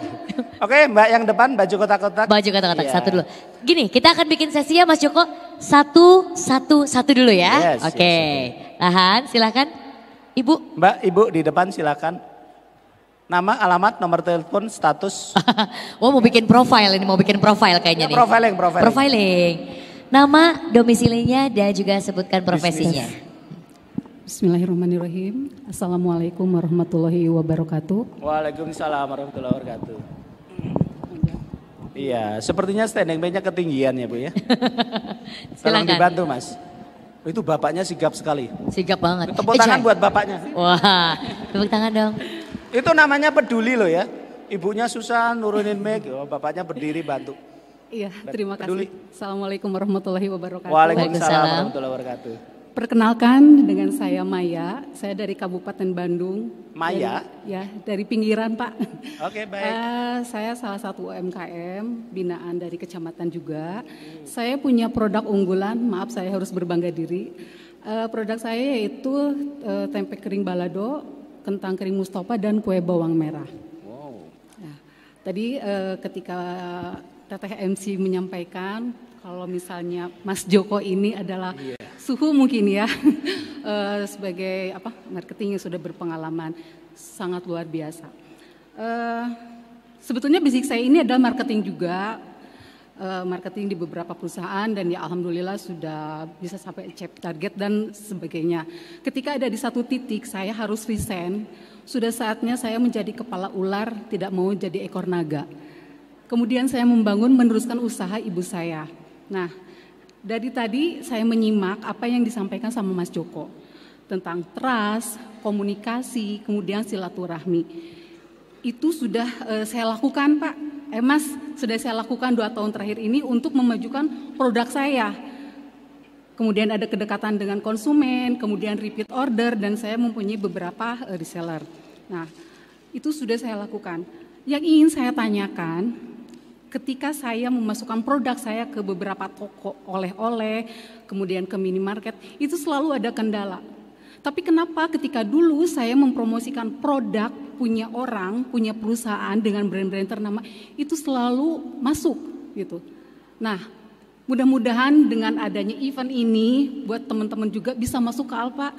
Speaker 4: Oke, Mbak yang depan, baju kotak-kotak.
Speaker 1: Baju kotak-kotak, satu dulu. Gini, kita akan bikin sesi ya Mas Joko. Satu dulu ya.
Speaker 4: Yes,
Speaker 1: Oke. Tahan, silakan. Ibu.
Speaker 4: Mbak, Ibu di depan silakan. Nama, alamat, nomor telepon, status.
Speaker 1: Oh mau bikin profile ini, mau bikin profile kayaknya
Speaker 4: Ya,
Speaker 1: nih.
Speaker 4: profiling.
Speaker 1: Nama, domisilinya dan juga sebutkan profesinya.
Speaker 5: Bismillahirrahmanirrahim. Assalamualaikum warahmatullahi wabarakatuh.
Speaker 4: Waalaikumsalam warahmatullahi wabarakatuh. Iya, sepertinya standing mic-nya ketinggian ya Bu ya. Tolong
Speaker 1: Silakan.
Speaker 4: dibantu Mas. Itu bapaknya sigap sekali.
Speaker 1: Sigap banget.
Speaker 4: Tepuk tangan
Speaker 1: Jai.
Speaker 4: buat bapaknya.
Speaker 1: Wah, tepuk tangan dong.
Speaker 4: Itu namanya peduli loh ya. Ibunya susah nurunin mic, oh, bapaknya berdiri bantu.
Speaker 5: Iya, terima
Speaker 4: Peduli.
Speaker 5: kasih. Assalamualaikum warahmatullahi wabarakatuh.
Speaker 4: Waalaikumsalam
Speaker 1: Waalaikumsalam.
Speaker 4: warahmatullahi wabarakatuh.
Speaker 5: Perkenalkan dengan saya Maya. Saya dari Kabupaten Bandung.
Speaker 4: Maya?
Speaker 5: Dari pinggiran Pak.
Speaker 4: Oke, baik.
Speaker 5: Saya salah satu UMKM binaan dari kecamatan juga. Saya punya produk unggulan. Maaf, saya harus berbangga diri. Produk saya yaitu tempe kering balado, kentang kering Mustafa dan kue bawang merah.
Speaker 4: Wow.
Speaker 5: Nah, tadi ketika Teteh MC menyampaikan kalau misalnya Mas Joko ini adalah suhu mungkin ya sebagai marketing yang sudah berpengalaman sangat luar biasa. Sebetulnya basic saya ini adalah marketing juga, marketing di beberapa perusahaan dan ya alhamdulillah sudah bisa sampai achieve target dan sebagainya. Ketika ada di satu titik saya harus resign, sudah saatnya saya menjadi kepala ular, tidak mau jadi ekor naga. Kemudian saya meneruskan usaha ibu saya. Nah, dari tadi saya menyimak apa yang disampaikan sama Mas Joko tentang trust, komunikasi, kemudian silaturahmi. Itu sudah saya lakukan Pak. Mas, sudah saya lakukan 2 tahun terakhir ini untuk memajukan produk saya. Kemudian ada kedekatan dengan konsumen, kemudian repeat order dan saya mempunyai beberapa reseller. Nah, itu sudah saya lakukan. Yang ingin saya tanyakan, ketika saya memasukkan produk saya ke beberapa toko oleh-oleh, kemudian ke minimarket, itu selalu ada kendala. Tapi kenapa ketika dulu saya mempromosikan produk punya orang, punya perusahaan dengan brand-brand ternama, itu selalu masuk gitu. Nah, mudah-mudahan dengan adanya event ini, buat teman-teman juga bisa masuk ke Alfa,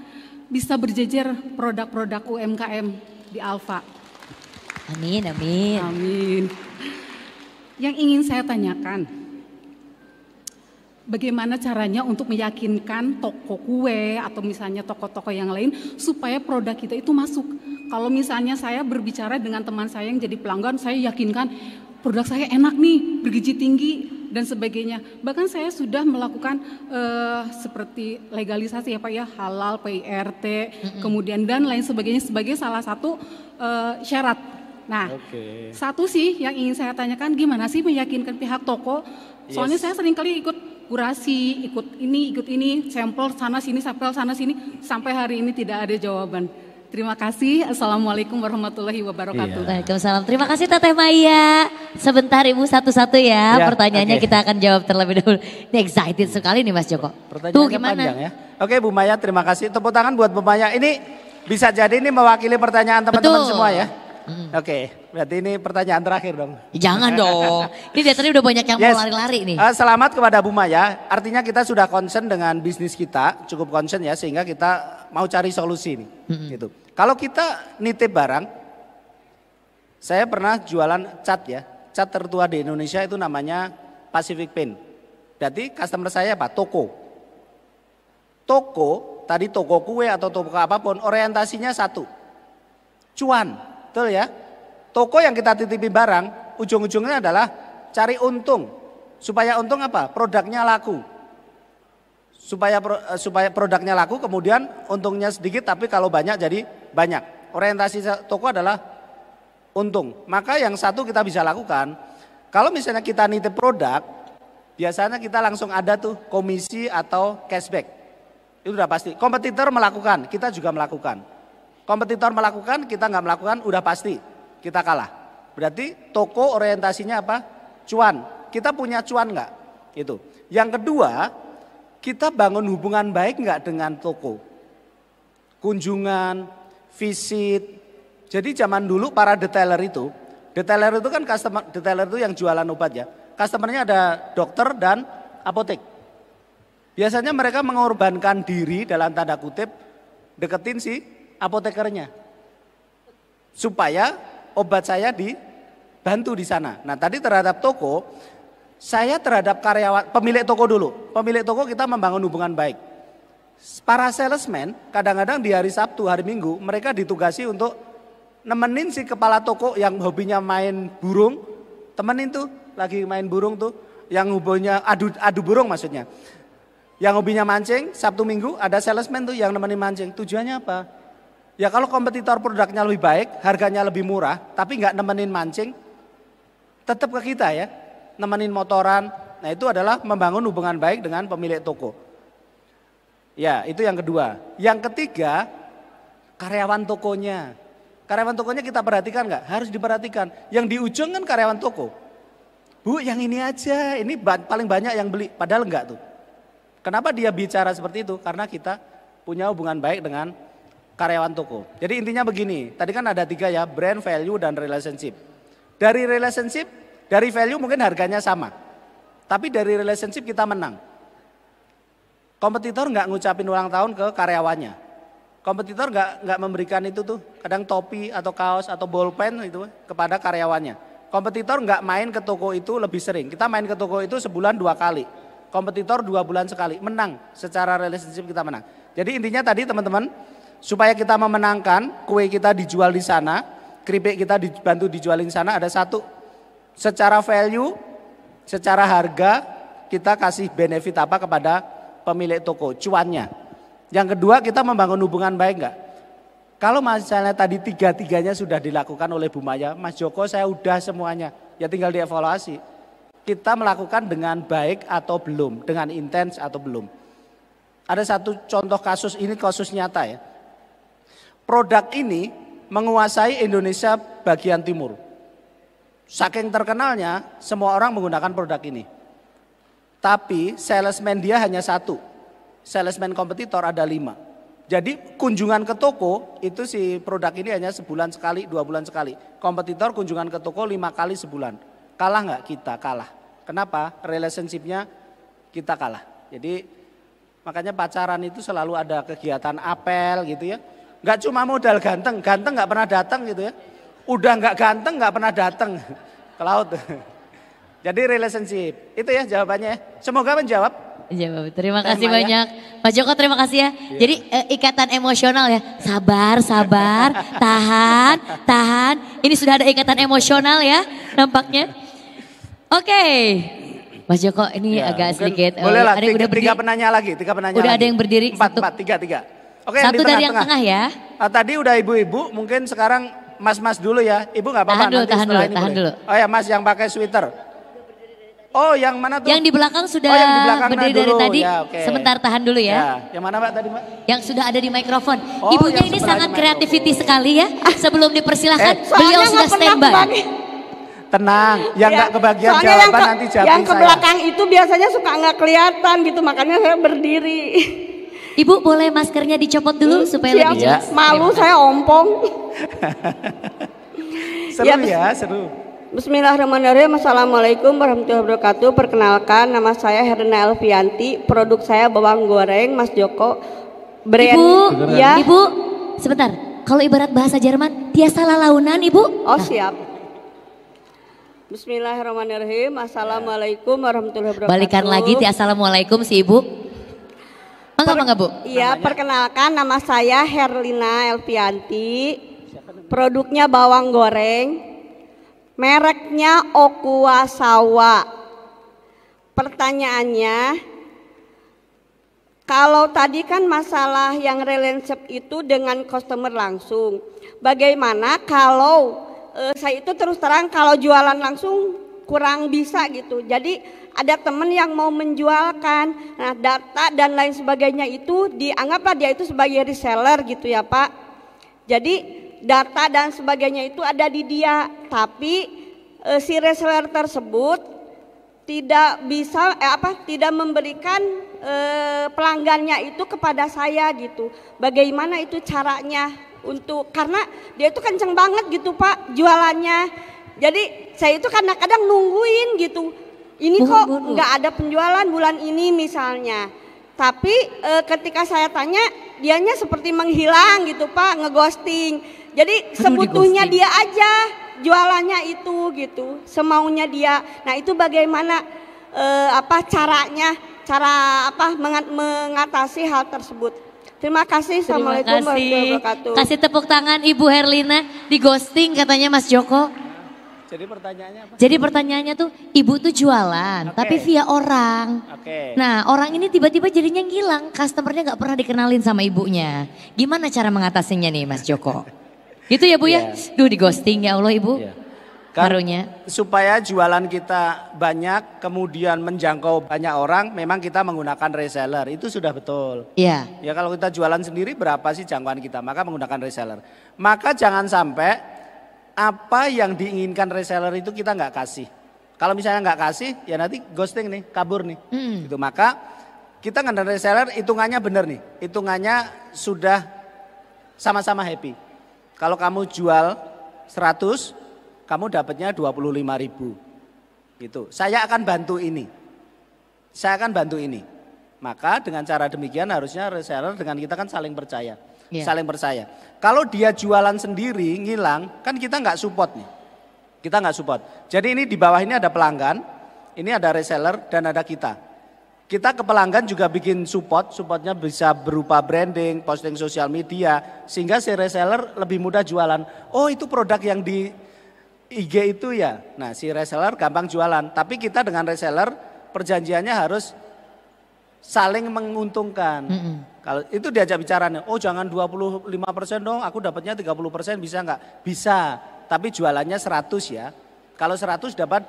Speaker 5: bisa berjejer produk-produk UMKM di Alfa.
Speaker 1: Amin, amin.
Speaker 5: Amin. Yang ingin saya tanyakan, bagaimana caranya untuk meyakinkan toko kue atau misalnya toko-toko yang lain supaya produk kita itu masuk. Kalau misalnya saya berbicara dengan teman saya yang jadi pelanggan, saya yakinkan produk saya enak nih, bergizi tinggi dan sebagainya. Bahkan saya sudah melakukan seperti legalisasi ya Pak ya, halal, PIRT, kemudian dan lain sebagainya sebagai salah satu syarat. Nah, satu sih yang ingin saya tanyakan, gimana sih meyakinkan pihak toko? Soalnya saya sering kali ikut kurasi, ikut ini, sampel sana sini, sampai hari ini tidak ada jawaban. Terima kasih. Assalamualaikum warahmatullahi wabarakatuh.
Speaker 1: Waalaikumsalam. Terima kasih Teteh Maya. Sebentar Ibu satu-satu ya. Pertanyaannya kita akan jawab terlebih dahulu. Ini excited sekali nih Mas Joko.
Speaker 4: Pertanyaannya panjang ya. Oke Bu Maya, terima kasih. Tepuk tangan buat Bu Maya. Ini bisa jadi ini mewakili pertanyaan teman-teman semua ya. Oke, berarti ini pertanyaan terakhir dong.
Speaker 1: Jangan dong. Ini dari tadi udah banyak yang mau lari-lari nih.
Speaker 4: Selamat kepada Bu Maya. Artinya kita sudah concern dengan bisnis kita, cukup concern ya, sehingga kita mau cari solusi nih. Gitu. Kalau kita nitip barang, saya pernah jualan cat ya. Cat tertua di Indonesia itu namanya Pacific Paint. Berarti customer saya apa? Toko. Toko, tadi toko kue atau toko apapun, orientasinya satu. Cuan. Betul ya, toko yang kita titipi barang ujung-ujungnya adalah cari untung. Supaya untung apa? Produknya laku. Supaya produknya laku kemudian untungnya sedikit tapi kalau banyak jadi banyak. Orientasi toko adalah untung. Maka yang satu kita bisa lakukan, kalau misalnya kita nitip produk, biasanya kita langsung ada tuh komisi atau cashback. Itu udah pasti. Kompetitor melakukan, kita juga melakukan. Kompetitor melakukan, kita nggak melakukan, udah pasti kita kalah. Berarti toko orientasinya apa? Cuan. Kita punya cuan nggak? Itu. Yang kedua, kita bangun hubungan baik nggak dengan toko? Kunjungan, visit. Jadi zaman dulu para detailer itu kan detailer itu yang jualan obat ya. Customernya ada dokter dan apotek. Biasanya mereka mengorbankan diri dalam tanda kutip deketin si apotekernya supaya obat saya dibantu di sana. Nah tadi terhadap toko, saya terhadap karyawan, pemilik toko dulu. Pemilik toko kita membangun hubungan baik. Para salesman kadang-kadang di hari Sabtu, hari Minggu mereka ditugasi untuk nemenin si kepala toko yang hobinya main burung, temenin tuh lagi main burung tuh, yang hobinya adu burung maksudnya. Yang hobinya mancing, Sabtu Minggu ada salesman tuh yang nemenin mancing. Tujuannya apa? Ya kalau kompetitor produknya lebih baik, harganya lebih murah, tapi nggak nemenin mancing, tetap ke kita ya, nemenin motoran. Nah itu adalah membangun hubungan baik dengan pemilik toko. Ya itu yang kedua. Yang ketiga, karyawan tokonya. Karyawan tokonya kita perhatikan nggak? Harus diperhatikan. Yang di ujung kan karyawan toko. Bu yang ini aja, ini paling banyak yang beli, padahal enggak tuh. Kenapa dia bicara seperti itu? Karena kita punya hubungan baik dengan karyawan toko. Jadi intinya begini, tadi kan ada 3 ya, brand, value, dan relationship. Dari relationship, dari value mungkin harganya sama. Tapi dari relationship kita menang. Kompetitor nggak ngucapin ulang tahun ke karyawannya. Kompetitor nggak memberikan itu tuh, kadang topi atau kaos atau bolpen itu kepada karyawannya. Kompetitor nggak main ke toko itu lebih sering. Kita main ke toko itu sebulan 2 kali. Kompetitor 2 bulan sekali, menang secara relationship kita menang. Jadi intinya tadi teman-teman, supaya kita memenangkan, kue kita dijual di sana, keripik kita dibantu dijualin di sana, ada satu, secara value, secara harga, kita kasih benefit apa kepada pemilik toko, cuannya. Yang kedua, kita membangun hubungan baik enggak? Kalau misalnya tadi 3-tiganya sudah dilakukan oleh Bu Maya, Mas Joko saya udah semuanya, ya tinggal dievaluasi. Kita melakukan dengan baik atau belum, dengan intens atau belum. Ada satu contoh kasus, ini kasus nyata ya. Produk ini menguasai Indonesia bagian timur. Saking terkenalnya, semua orang menggunakan produk ini. Tapi salesman dia hanya 1. Salesman kompetitor ada 5. Jadi kunjungan ke toko itu si produk ini hanya sebulan sekali, 2 bulan sekali. Kompetitor kunjungan ke toko 5 kali sebulan. Kalah nggak? Kita kalah. Kenapa? Relationship-nya kita kalah. Jadi makanya pacaran itu selalu ada kegiatan apel gitu ya. Nggak cuma modal ganteng, ganteng nggak pernah datang gitu ya. Udah nggak ganteng nggak pernah datang ke laut. Jadi relationship itu ya jawabannya. Semoga menjawab.
Speaker 1: Jawab. Terima kasih banyak. Mas Joko terima kasih ya. Jadi ikatan emosional ya. Sabar, sabar, tahan, tahan. Ini sudah ada ikatan emosional ya nampaknya. Oke. Mas Joko ini
Speaker 4: Ya,
Speaker 1: agak sedikit.
Speaker 4: Boleh lah,
Speaker 1: ada yang udah berdiri.
Speaker 4: 3 penanya lagi.
Speaker 1: Udah ada yang berdiri.
Speaker 4: 4, 3. Oke,
Speaker 1: satu
Speaker 4: yang di
Speaker 1: dari yang tengah ya.
Speaker 4: Tadi udah ibu-ibu, mungkin sekarang mas-mas dulu ya. Ibu nggak apa-apa.
Speaker 1: Tahan dulu.
Speaker 4: Oh ya mas yang pakai sweater. Oh yang mana tuh?
Speaker 1: Yang di belakang sudah
Speaker 4: yang di belakang
Speaker 1: berdiri
Speaker 4: dulu.
Speaker 1: dari tadi.
Speaker 4: Ya, okay.
Speaker 1: Sebentar tahan dulu ya.
Speaker 4: Yang mana Mbak tadi Mbak?
Speaker 1: Yang sudah ada di mikrofon.
Speaker 4: Oh,
Speaker 1: Ibunya
Speaker 4: yang
Speaker 1: ini
Speaker 4: sebelahnya
Speaker 1: sangat
Speaker 4: mikrofon.
Speaker 1: kreativiti sekali ya. Sebelum dipersilahkan
Speaker 6: Soalnya
Speaker 1: beliau sudah
Speaker 6: nggak pernah
Speaker 1: standby.
Speaker 6: kebagi.
Speaker 4: Tenang, yang nggak kebagian
Speaker 6: Soalnya
Speaker 4: jawaban nanti jawab
Speaker 6: yang ke
Speaker 4: saya.
Speaker 6: belakang itu biasanya suka nggak kelihatan gitu, makanya saya berdiri.
Speaker 1: Ibu boleh maskernya dicopot dulu supaya
Speaker 6: Siap.
Speaker 1: lebih jelas.
Speaker 6: Malu saya ompong.
Speaker 4: Seru ya, seru.
Speaker 6: Bismillahirrahmanirrahim. Assalamualaikum warahmatullahi wabarakatuh. Perkenalkan, nama saya Herna Elvianti. Produk saya bawang goreng, Mas Joko. Brand
Speaker 1: Ibu,
Speaker 6: ya.
Speaker 1: Ibu, sebentar. Kalau ibarat bahasa Jerman, tiasa lalaunan Ibu.
Speaker 6: Oh siap. Bismillahirrahmanirrahim. Assalamualaikum warahmatullahi wabarakatuh.
Speaker 1: Balikan lagi di assalamualaikum si Ibu. Mangga Bu.
Speaker 6: Iya, perkenalkan nama saya Herlina Elvianti. Produknya bawang goreng. Mereknya Okuwasawa. Pertanyaannya, kalau tadi kan masalah yang relationship itu dengan customer langsung. Bagaimana kalau saya itu terus terang kalau jualan langsung kurang bisa gitu. Jadi ada teman yang mau menjualkan, nah data dan lain sebagainya itu dianggaplah dia itu sebagai reseller gitu ya Pak. Jadi data dan sebagainya itu ada di dia, tapi si reseller tersebut tidak bisa tidak memberikan pelanggannya itu kepada saya gitu. Bagaimana itu caranya untuk, karena dia itu kenceng banget gitu Pak jualannya. Jadi saya itu kadang-kadang nungguin gitu. Ini kok nggak ada penjualan bulan ini misalnya. Tapi ketika saya tanya, dianya seperti menghilang gitu Pak, ngeghosting. Jadi sebutuhnya dia aja jualannya itu gitu, semaunya dia. Nah itu bagaimana caranya? cara mengatasi hal tersebut. Terima kasih. Assalamualaikum warahmatullahi wabarakatuh.
Speaker 1: Kasih tepuk tangan Ibu Herlina, di ghosting katanya Mas Joko.
Speaker 4: Jadi pertanyaannya apa?
Speaker 1: Jadi pertanyaannya tuh, ibu tuh jualan, tapi via orang. Nah, orang ini tiba-tiba jadinya ngilang, customernya nggak pernah dikenalin sama ibunya. Gimana cara mengatasinya nih, Mas Joko? Gitu ya Bu ya? Duh, di ghosting ya Allah Ibu. Karunya.
Speaker 4: Supaya jualan kita banyak, kemudian menjangkau banyak orang, memang kita menggunakan reseller. Itu sudah betul.
Speaker 1: Iya.
Speaker 4: Ya kalau kita jualan sendiri berapa sih jangkauan kita? Maka menggunakan reseller. Maka jangan sampai apa yang diinginkan reseller itu kita nggak kasih. Kalau misalnya nggak kasih, ya nanti ghosting nih, kabur nih. Gitu. Maka kita ngandalkan reseller, hitungannya benar nih. Hitungannya sudah sama-sama happy. Kalau kamu jual 100, kamu dapatnya 25.000. Gitu. Saya akan bantu ini. Saya akan bantu ini. Maka dengan cara demikian harusnya reseller dengan kita kan saling percaya. Saling percaya. Kalau dia jualan sendiri ngilang, kan kita nggak support nih. Kita nggak support. Jadi ini di bawah ini ada pelanggan, ini ada reseller dan ada kita. Kita ke pelanggan juga bikin support, supportnya bisa berupa branding, posting sosial media, sehingga si reseller lebih mudah jualan. Oh itu produk yang di IG itu ya. Nah si reseller gampang jualan, tapi kita dengan reseller perjanjiannya harus saling menguntungkan. Kalau itu diajak bicaranya, oh jangan 25% dong, aku dapatnya 30%, bisa nggak? Bisa, tapi jualannya 100 ya. Kalau 100 dapat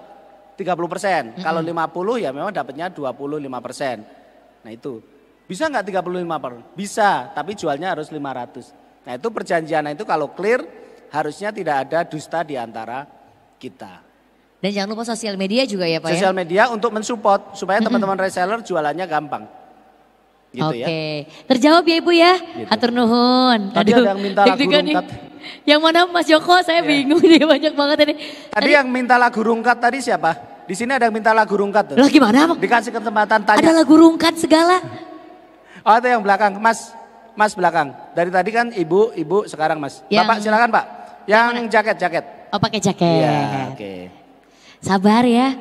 Speaker 4: 30%, kalau 50 ya memang dapatnya 25%. Nah itu, bisa nggak 35%? Bisa, tapi jualnya harus 500. Nah itu perjanjian itu kalau clear, harusnya tidak ada dusta di antara kita.
Speaker 1: Dan jangan lupa sosial media juga ya Pak
Speaker 4: Sosial
Speaker 1: ya?
Speaker 4: media untuk mensupport supaya teman-teman reseller jualannya gampang. Gitu ya.
Speaker 1: Terjawab ya Ibu ya? Gitu. Atur nuhun.
Speaker 4: Tadi ada yang minta lagu rungkat.
Speaker 1: Yang mana Mas Joko? Saya bingung nih, banyak banget ini.
Speaker 4: Tadi yang minta lagu rungkat tadi siapa? Di sini ada yang minta lagu rungkat tuh.
Speaker 1: Lah gimana Pak?
Speaker 4: Dikasih kesempatan tanya.
Speaker 1: Ada lagu rungkat segala.
Speaker 4: Oh itu yang belakang, Mas belakang. Dari tadi kan ibu sekarang Mas. Bapak silakan Pak. Yang jaket.
Speaker 1: Oh pakai jaket.
Speaker 4: Iya, oke.
Speaker 1: Sabar ya.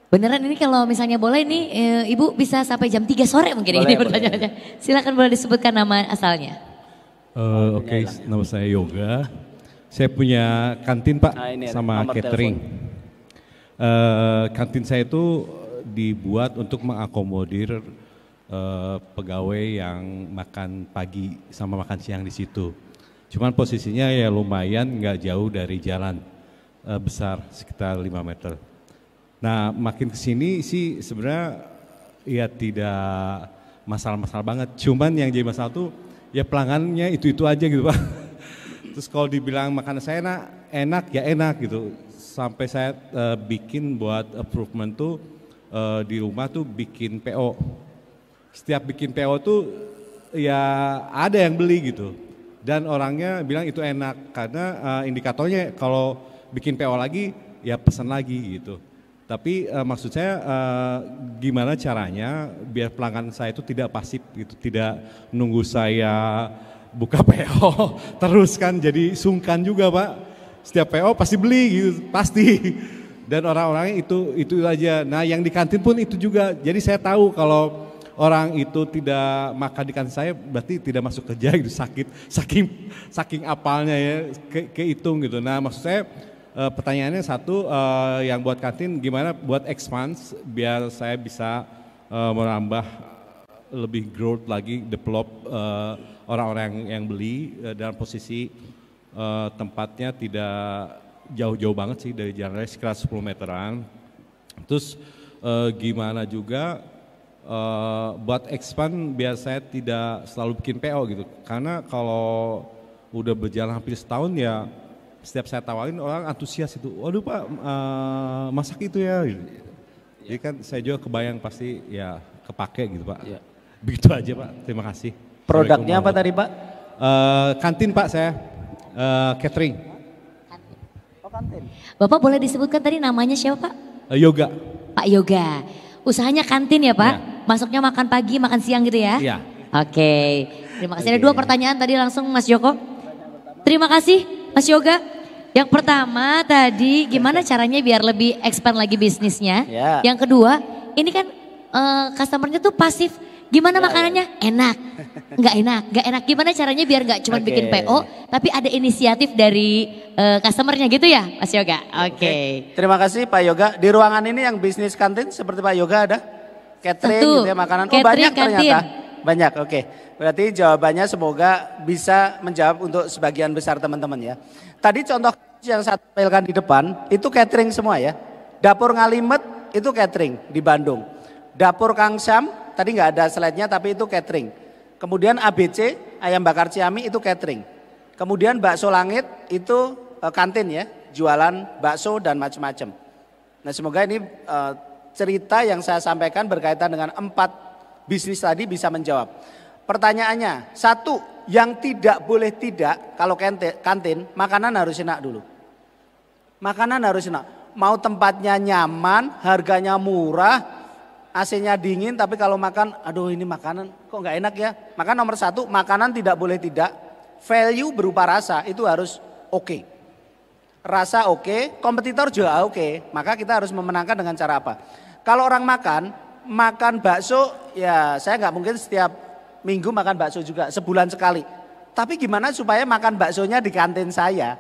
Speaker 1: Beneran ini kalau misalnya boleh ini Ibu bisa sampai jam 3 sore mungkin boleh, ini pertanyaannya. Silakan boleh disebutkan nama asalnya.
Speaker 7: Oke, nama saya Yoga. Saya punya kantin Pak sama catering. Kantin saya itu dibuat untuk mengakomodir pegawai yang makan pagi sama makan siang di situ. Cuman posisinya ya lumayan nggak jauh dari jalan besar sekitar 5 meter. Nah makin kesini sih sebenarnya ya tidak masalah-masalah banget. Cuman yang jadi masalah tuh ya pelanggannya itu aja gitu Pak. Terus kalau dibilang makanan saya enak ya enak gitu. Sampai saya bikin buat improvement tuh di rumah tuh bikin PO. Setiap bikin PO tuh ya ada yang beli gitu. Dan orangnya bilang itu enak karena indikatornya kalau bikin PO lagi ya pesan lagi gitu. Tapi maksud saya gimana caranya biar pelanggan saya itu tidak pasif gitu, tidak nunggu saya buka PO terus kan jadi sungkan juga Pak. Setiap PO pasti beli gitu, pasti. Dan orang-orangnya itu aja. Nah yang di kantin pun itu juga. Jadi saya tahu kalau orang itu tidak makan di kantin saya berarti tidak masuk kerja gitu, sakit saking apalnya ya kehitung gitu. Nah maksud saya pertanyaannya satu yang buat kantin gimana buat expand biar saya bisa menambah lebih growth lagi, develop orang-orang yang beli dalam posisi tempatnya tidak jauh-jauh banget sih dari jalan raya sekitar 10 meteran. Terus gimana juga buat expand biar saya tidak selalu bikin PO gitu. Karena kalau udah berjalan hampir setahun ya setiap saya tawarin orang antusias itu. Waduh Pak masak itu ya. Jadi kan saya juga kebayang pasti ya kepake gitu Pak. Ya. Begitu aja Pak, terima kasih.
Speaker 4: Produknya apa tadi Pak?
Speaker 7: Kantin Pak saya, catering.
Speaker 4: Oh kantin.
Speaker 1: Bapak boleh disebutkan tadi namanya siapa Pak?
Speaker 7: Yoga.
Speaker 1: Pak Yoga. Usahanya kantin ya Pak? Ya. Masuknya makan pagi, makan siang gitu ya?
Speaker 7: Iya.
Speaker 1: Oke, terima kasih. Ada 2 pertanyaan tadi langsung Mas Joko. Terima kasih Mas Yoga. Yang pertama tadi gimana caranya biar lebih expand lagi bisnisnya.
Speaker 4: Ya.
Speaker 1: Yang kedua, ini kan customernya tuh pasif. Gimana makanannya? Enak. Nggak enak. Gimana caranya biar nggak cuma bikin PO, tapi ada inisiatif dari customernya gitu ya, Mas Yoga? Oke.
Speaker 4: Terima kasih Pak Yoga. Di ruangan ini yang bisnis kantin seperti Pak Yoga ada? Catering
Speaker 1: Tentu.
Speaker 4: gitu ya, makanan.
Speaker 1: Catering,
Speaker 4: Banyak
Speaker 1: kantin.
Speaker 4: ternyata. Banyak, oke. Berarti jawabannya semoga bisa menjawab untuk sebagian besar teman-teman ya. Tadi contoh yang saya tampilkan di depan, itu catering semua ya. Dapur Ngalimet itu catering di Bandung. Dapur Kang Syam, tadi nggak ada slide-nya tapi itu catering. Kemudian ABC, ayam bakar Ciami itu catering. Kemudian bakso langit itu kantin ya, jualan bakso dan macam-macam. Nah semoga ini cerita yang saya sampaikan berkaitan dengan 4 bisnis tadi bisa menjawab. Pertanyaannya, 1, yang tidak boleh tidak kalau kantin, makanan harus enak dulu. Makanan harus enak. Mau tempatnya nyaman, harganya murah, AC-nya dingin, tapi kalau makan, aduh ini makanan kok nggak enak ya. Maka nomor 1, makanan tidak boleh tidak. Value berupa rasa itu harus oke. Rasa oke, kompetitor juga oke. Maka kita harus memenangkan dengan cara apa? Kalau orang makan bakso, ya saya nggak mungkin setiap minggu makan bakso juga, sebulan sekali. Tapi gimana supaya makan baksonya di kantin saya?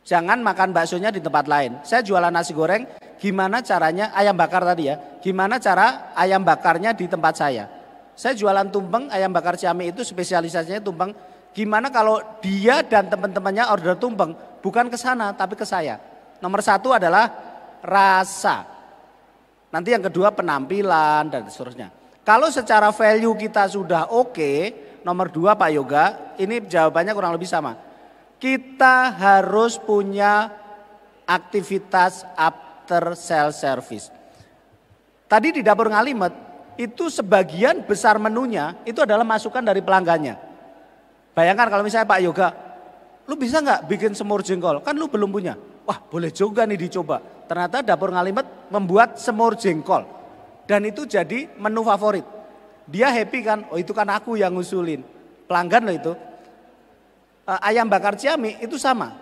Speaker 4: Jangan makan baksonya di tempat lain. Saya jualan nasi goreng, gimana caranya ayam bakar tadi ya. Gimana cara ayam bakarnya di tempat saya. Saya jualan tumpeng, ayam bakar Ciami itu spesialisasinya tumpeng. Gimana kalau dia dan teman-temannya order tumpeng, bukan ke sana tapi ke saya. Nomor 1 adalah rasa. Nanti yang kedua penampilan dan seterusnya. Kalau secara value kita sudah oke, nomor 2 Pak Yoga, ini jawabannya kurang lebih sama. Kita harus punya aktivitas after sales service. Tadi di Dapur Ngalimet itu sebagian besar menunya itu adalah masukan dari pelanggannya. Bayangkan kalau misalnya Pak Yoga, lu bisa nggak bikin semur jengkol? Kan lu belum punya. Wah boleh juga nih dicoba. Ternyata Dapur Ngalimet membuat semur jengkol. Dan itu jadi menu favorit. Dia happy kan, oh itu kan aku yang ngusulin. Pelanggan loh itu. Ayam bakar Ciami itu sama.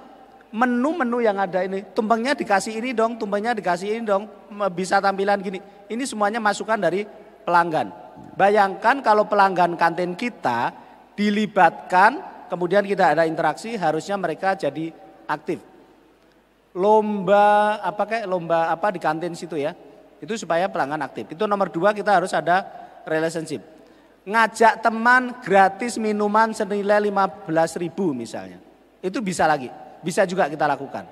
Speaker 4: Menu-menu yang ada ini, tumpengnya dikasih ini dong, tumpengnya dikasih ini dong, bisa tampilan gini. Ini semuanya masukan dari pelanggan. Bayangkan kalau pelanggan kantin kita dilibatkan, kemudian kita ada interaksi, harusnya mereka jadi aktif. Lomba apa di kantin situ ya, itu supaya pelanggan aktif. Itu nomor 2, kita harus ada relationship. Ngajak teman gratis minuman senilai 15.000 misalnya. Itu bisa lagi, bisa juga kita lakukan.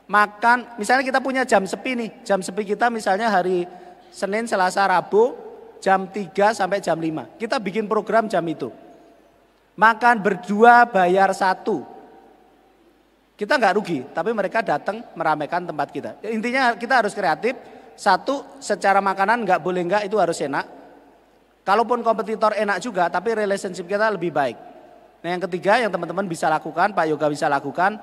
Speaker 4: Makan, misalnya kita punya jam sepi nih. Jam sepi kita misalnya hari Senin, Selasa, Rabu jam 3 sampai jam 5. Kita bikin program jam itu. Makan berdua bayar 1. Kita nggak rugi, tapi mereka datang meramaikan tempat kita. Intinya kita harus kreatif. 1, secara makanan nggak boleh nggak, itu harus enak. Kalaupun kompetitor enak juga, tapi relationship kita lebih baik. Nah yang ketiga yang teman-teman bisa lakukan, Pak Yoga bisa lakukan.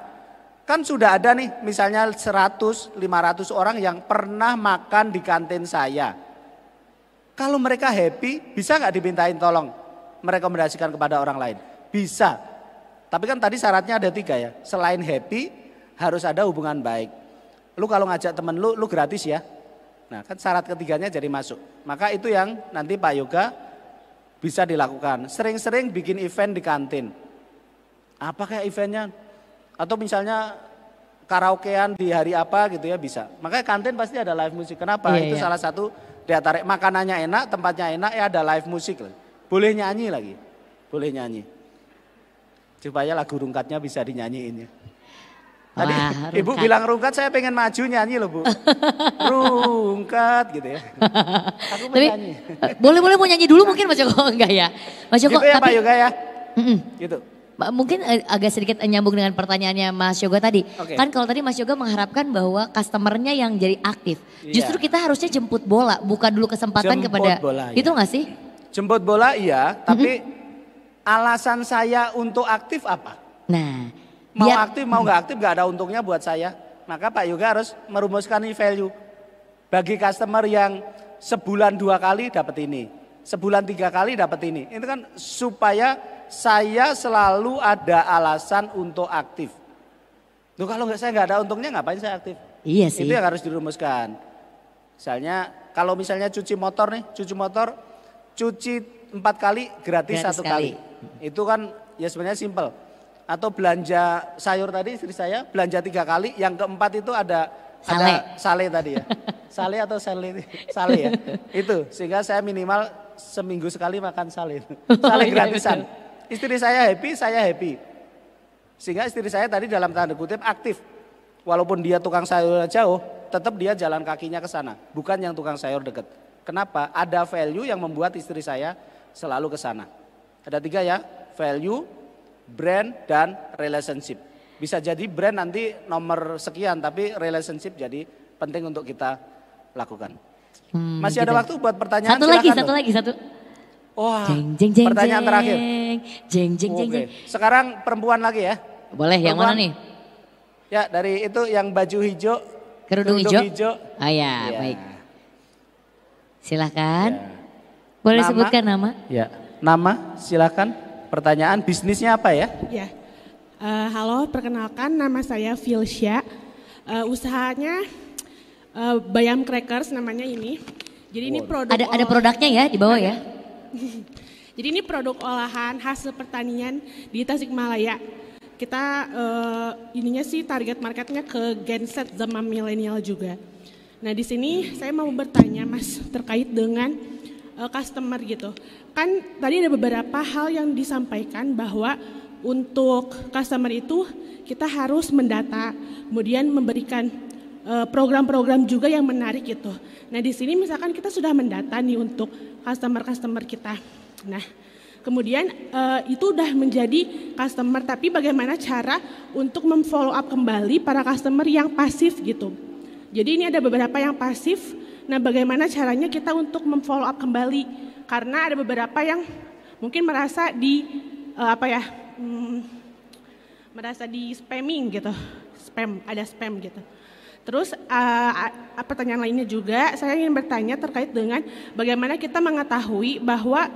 Speaker 4: Kan sudah ada nih misalnya 100, 500 orang yang pernah makan di kantin saya. Kalau mereka happy, bisa nggak dimintain tolong merekomendasikan kepada orang lain? Bisa. Tapi kan tadi syaratnya ada 3 ya. Selain happy, harus ada hubungan baik. Lu kalau ngajak temen lu gratis ya. Nah kan syarat ketiganya jadi masuk. Maka itu yang nanti Pak Yoga bisa dilakukan. Sering-sering bikin event di kantin. Apa kayak eventnya? Atau misalnya karaokean di hari apa gitu ya bisa. Makanya kantin pasti ada live musik. Kenapa? Itu salah satu daya tarik. Makanannya enak, tempatnya enak, ya ada live musik. Boleh nyanyi lagi. Boleh nyanyi. Supaya lagu rungkatnya bisa dinyanyiin ya. Tadi
Speaker 1: wah,
Speaker 4: Ibu bilang rungkat, saya pengen maju nyanyi loh Bu. Rungkat gitu ya. Aku
Speaker 1: Tapi
Speaker 4: nyanyi.
Speaker 1: boleh mau nyanyi dulu mungkin Mas Joko enggak ya? Mas Joko
Speaker 4: Gitu ya
Speaker 1: tapi
Speaker 4: Pak Yoga ya. Gitu.
Speaker 1: mungkin agak sedikit nyambung dengan pertanyaannya Mas Yoga tadi.
Speaker 4: Oke.
Speaker 1: Kan kalau tadi Mas Yoga mengharapkan bahwa customernya yang jadi aktif.
Speaker 4: Iya.
Speaker 1: Justru kita harusnya jemput bola, buka dulu kesempatan
Speaker 4: Jemput
Speaker 1: kepada
Speaker 4: bola,
Speaker 1: itu
Speaker 4: iya.
Speaker 1: nggak sih?
Speaker 4: Jemput bola iya, tapi alasan saya untuk aktif apa?
Speaker 1: Nah,
Speaker 4: Mau
Speaker 1: biar
Speaker 4: aktif mau nggak aktif nggak ada untungnya buat saya. Maka Pak Yoga harus merumuskan ini value. Bagi customer yang sebulan 2 kali dapat ini, sebulan 3 kali dapat ini. Itu kan supaya saya selalu ada alasan untuk aktif. Loh kalau saya nggak ada untungnya ngapain saya aktif?
Speaker 1: iya sih.
Speaker 4: Itu yang harus dirumuskan. Misalnya Kalau misalnya cuci motor nih, cuci 4 kali gratis 1 kali. Itu kan ya sebenarnya simple. Atau belanja sayur tadi istri saya belanja 3 kali, yang keempat itu ada sale tadi ya. Sale atau sale ya. Itu sehingga saya minimal seminggu sekali makan sale. Sale gratisan. Istri saya happy, saya happy. Sehingga istri saya tadi dalam tanda kutip aktif. Walaupun dia tukang sayur jauh, tetap dia jalan kakinya ke sana, bukan yang tukang sayur dekat. Kenapa? Ada value yang membuat istri saya selalu ke sana. Ada 3 ya, value, brand, dan relationship. Bisa jadi brand nanti nomor sekian, tapi relationship jadi penting untuk kita lakukan. Masih ada waktu buat pertanyaan?
Speaker 1: Satu lagi.
Speaker 4: Wah,
Speaker 1: jeng, jeng,
Speaker 4: pertanyaan terakhir.
Speaker 1: Jeng.
Speaker 4: Sekarang perempuan lagi ya.
Speaker 1: Boleh, yang mana nih?
Speaker 4: Ya, dari itu yang baju hijau.
Speaker 1: Kerudung hijau. Oh ya, baik. Silakan.
Speaker 4: Ya.
Speaker 1: Boleh sebutkan nama?
Speaker 4: Ya, nama silakan. Pertanyaan bisnisnya apa ya?
Speaker 8: Ya, halo, perkenalkan nama saya Filsya. Usahanya Bayam Crackers namanya ini. Jadi ini produk
Speaker 1: ada produknya ya di bawah ya.
Speaker 8: Jadi ini produk olahan hasil pertanian di Tasikmalaya. Kita ininya sih target marketnya ke Gen Z zaman milenial juga. Nah di sini saya mau bertanya Mas terkait dengan customer gitu. Kan tadi ada beberapa hal yang disampaikan bahwa untuk customer itu kita harus mendata, kemudian memberikan program-program juga yang menarik gitu. Nah di sini misalkan kita sudah mendata nih untuk customer kita. Nah kemudian itu udah menjadi customer, tapi bagaimana cara untuk memfollow up kembali para customer yang pasif gitu. Jadi ini ada beberapa yang pasif, nah bagaimana caranya kita untuk memfollow up kembali. Karena ada beberapa yang mungkin merasa merasa di spamming gitu, ada spam gitu. Terus pertanyaan lainnya juga, saya ingin bertanya terkait dengan bagaimana kita mengetahui bahwa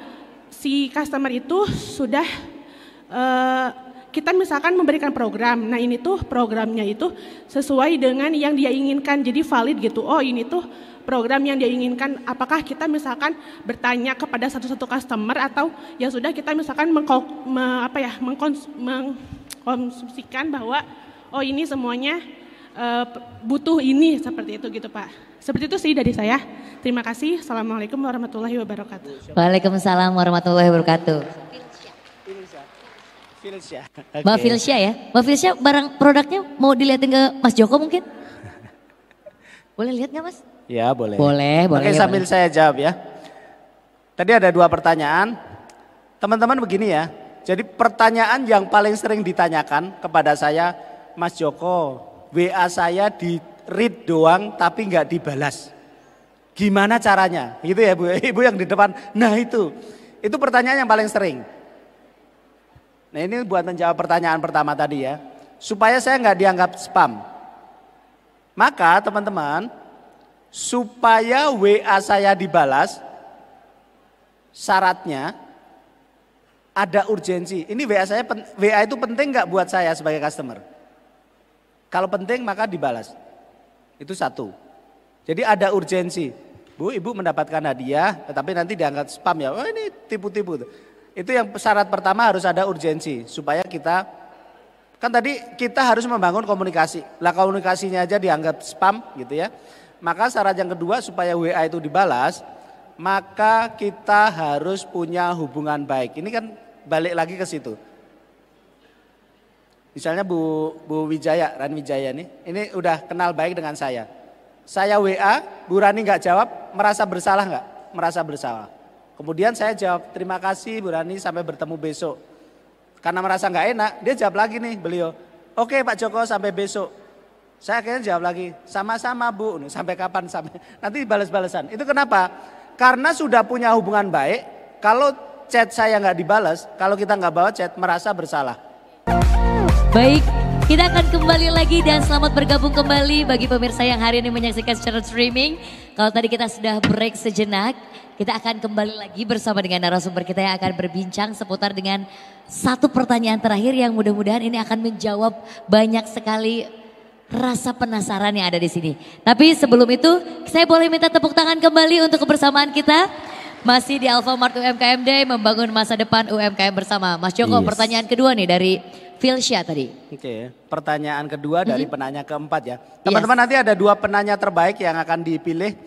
Speaker 8: si customer itu sudah kita misalkan memberikan program, nah ini tuh programnya itu sesuai dengan yang dia inginkan, jadi valid gitu. Oh ini tuh program yang dia inginkan, apakah kita misalkan bertanya kepada satu-satu customer atau ya sudah kita misalkan mengkonsumsikan bahwa oh ini semuanya butuh ini, seperti itu gitu Pak. Seperti itu sih dari saya. Terima kasih. Assalamualaikum warahmatullahi wabarakatuh.
Speaker 1: Waalaikumsalam warahmatullahi wabarakatuh.
Speaker 4: Filsya.
Speaker 1: Mbak Filsya ya. Mbak Filsya barang produknya mau dilihatin ke Mas Joko mungkin? Boleh lihat nggak Mas?
Speaker 4: Ya boleh.
Speaker 1: Boleh.
Speaker 4: Oke sambil saya jawab ya. Tadi ada 2 pertanyaan. Teman-teman begini ya. Jadi pertanyaan yang paling sering ditanyakan kepada saya, Mas Joko, WA saya di read doang tapi nggak dibalas. Gimana caranya? Gitu ya Bu, Ibu yang di depan. Nah itu pertanyaan yang paling sering. Nah ini buat menjawab pertanyaan pertama tadi ya. Supaya saya nggak dianggap spam. Maka teman-teman, supaya WA saya dibalas, syaratnya ada urgensi. Ini WA itu penting nggak buat saya sebagai customer? Kalau penting maka dibalas. Itu 1. Jadi ada urgensi. Bu, Ibu mendapatkan hadiah, tetapi nanti dianggap spam ya. Oh ini tipu-tipu. Itu yang syarat pertama harus ada urgensi. Supaya kita, kan tadi kita harus membangun komunikasi. Lah komunikasinya aja dianggap spam gitu ya. Maka syarat yang kedua supaya WA itu dibalas, maka kita harus punya hubungan baik. Ini kan balik lagi ke situ. Misalnya Bu Wijaya, Rani Wijaya ini udah kenal baik dengan saya. Saya WA, Bu Rani nggak jawab, merasa bersalah nggak? Merasa bersalah. Kemudian saya jawab, terima kasih Bu Rani, sampai bertemu besok. Karena merasa nggak enak, dia jawab lagi nih beliau. Oke Pak Joko sampai besok. Saya akhirnya jawab lagi, sama-sama Bu, sampai kapan? Sampai nanti balas-balasan. Itu kenapa? Karena sudah punya hubungan baik, kalau chat saya nggak dibalas, kalau kita nggak bawa chat, merasa bersalah.
Speaker 1: Baik, kita akan kembali lagi dan selamat bergabung kembali bagi pemirsa yang hari ini menyaksikan secara streaming. Kalau tadi kita sudah break sejenak, kita akan kembali lagi bersama dengan narasumber kita yang akan berbincang seputar dengan satu pertanyaan terakhir yang mudah-mudahan ini akan menjawab banyak sekali rasa penasaran yang ada di sini. Tapi sebelum itu saya boleh minta tepuk tangan kembali untuk kebersamaan kita. Masih di Alfamart UMKM Day membangun masa depan UMKM bersama. Mas Joko, pertanyaan kedua nih dari Filsya tadi.
Speaker 4: Oke, pertanyaan kedua dari penanya keempat ya. Teman-teman nanti ada 2 penanya terbaik yang akan dipilih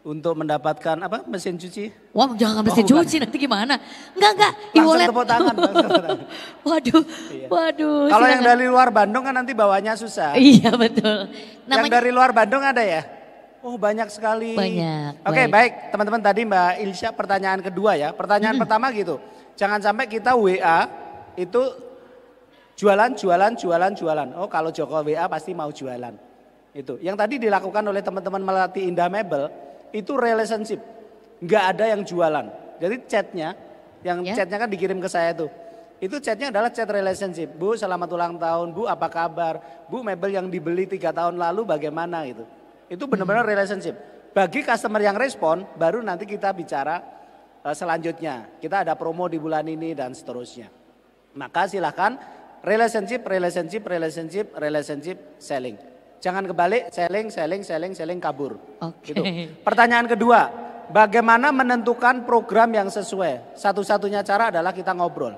Speaker 4: untuk mendapatkan apa mesin cuci.
Speaker 1: Wah jangan mesin cuci nanti gimana? Enggak,
Speaker 4: Langsung
Speaker 1: e-wallet.
Speaker 4: tepuk tangan.
Speaker 1: Waduh, waduh.
Speaker 4: Kalau yang
Speaker 1: silakan.
Speaker 4: dari luar Bandung kan nanti bawanya susah.
Speaker 1: Iya betul.
Speaker 4: Yang dari luar Bandung ada ya? Oh banyak sekali.
Speaker 1: Banyak.
Speaker 4: Oke baik teman-teman, tadi Mbak Ilsya pertanyaan kedua ya. Pertanyaan pertama gitu. Jangan sampai kita WA itu jualan. Oh kalau Joko WA pasti mau jualan. Itu. Yang tadi dilakukan oleh teman-teman Melati Indah Mebel itu relationship. Nggak ada yang jualan. Jadi chatnya, chatnya kan dikirim ke saya tuh. Itu chatnya adalah chat relationship. Bu selamat ulang tahun, Bu apa kabar? Bu mebel yang dibeli 3 tahun lalu bagaimana gitu. Itu benar-benar relationship. Bagi customer yang respon, baru nanti kita bicara selanjutnya. Kita ada promo di bulan ini dan seterusnya. Maka silakan relationship, selling. Jangan kebalik, selling, kabur. Gitu. Pertanyaan kedua, bagaimana menentukan program yang sesuai? Satu-satunya cara adalah kita ngobrol.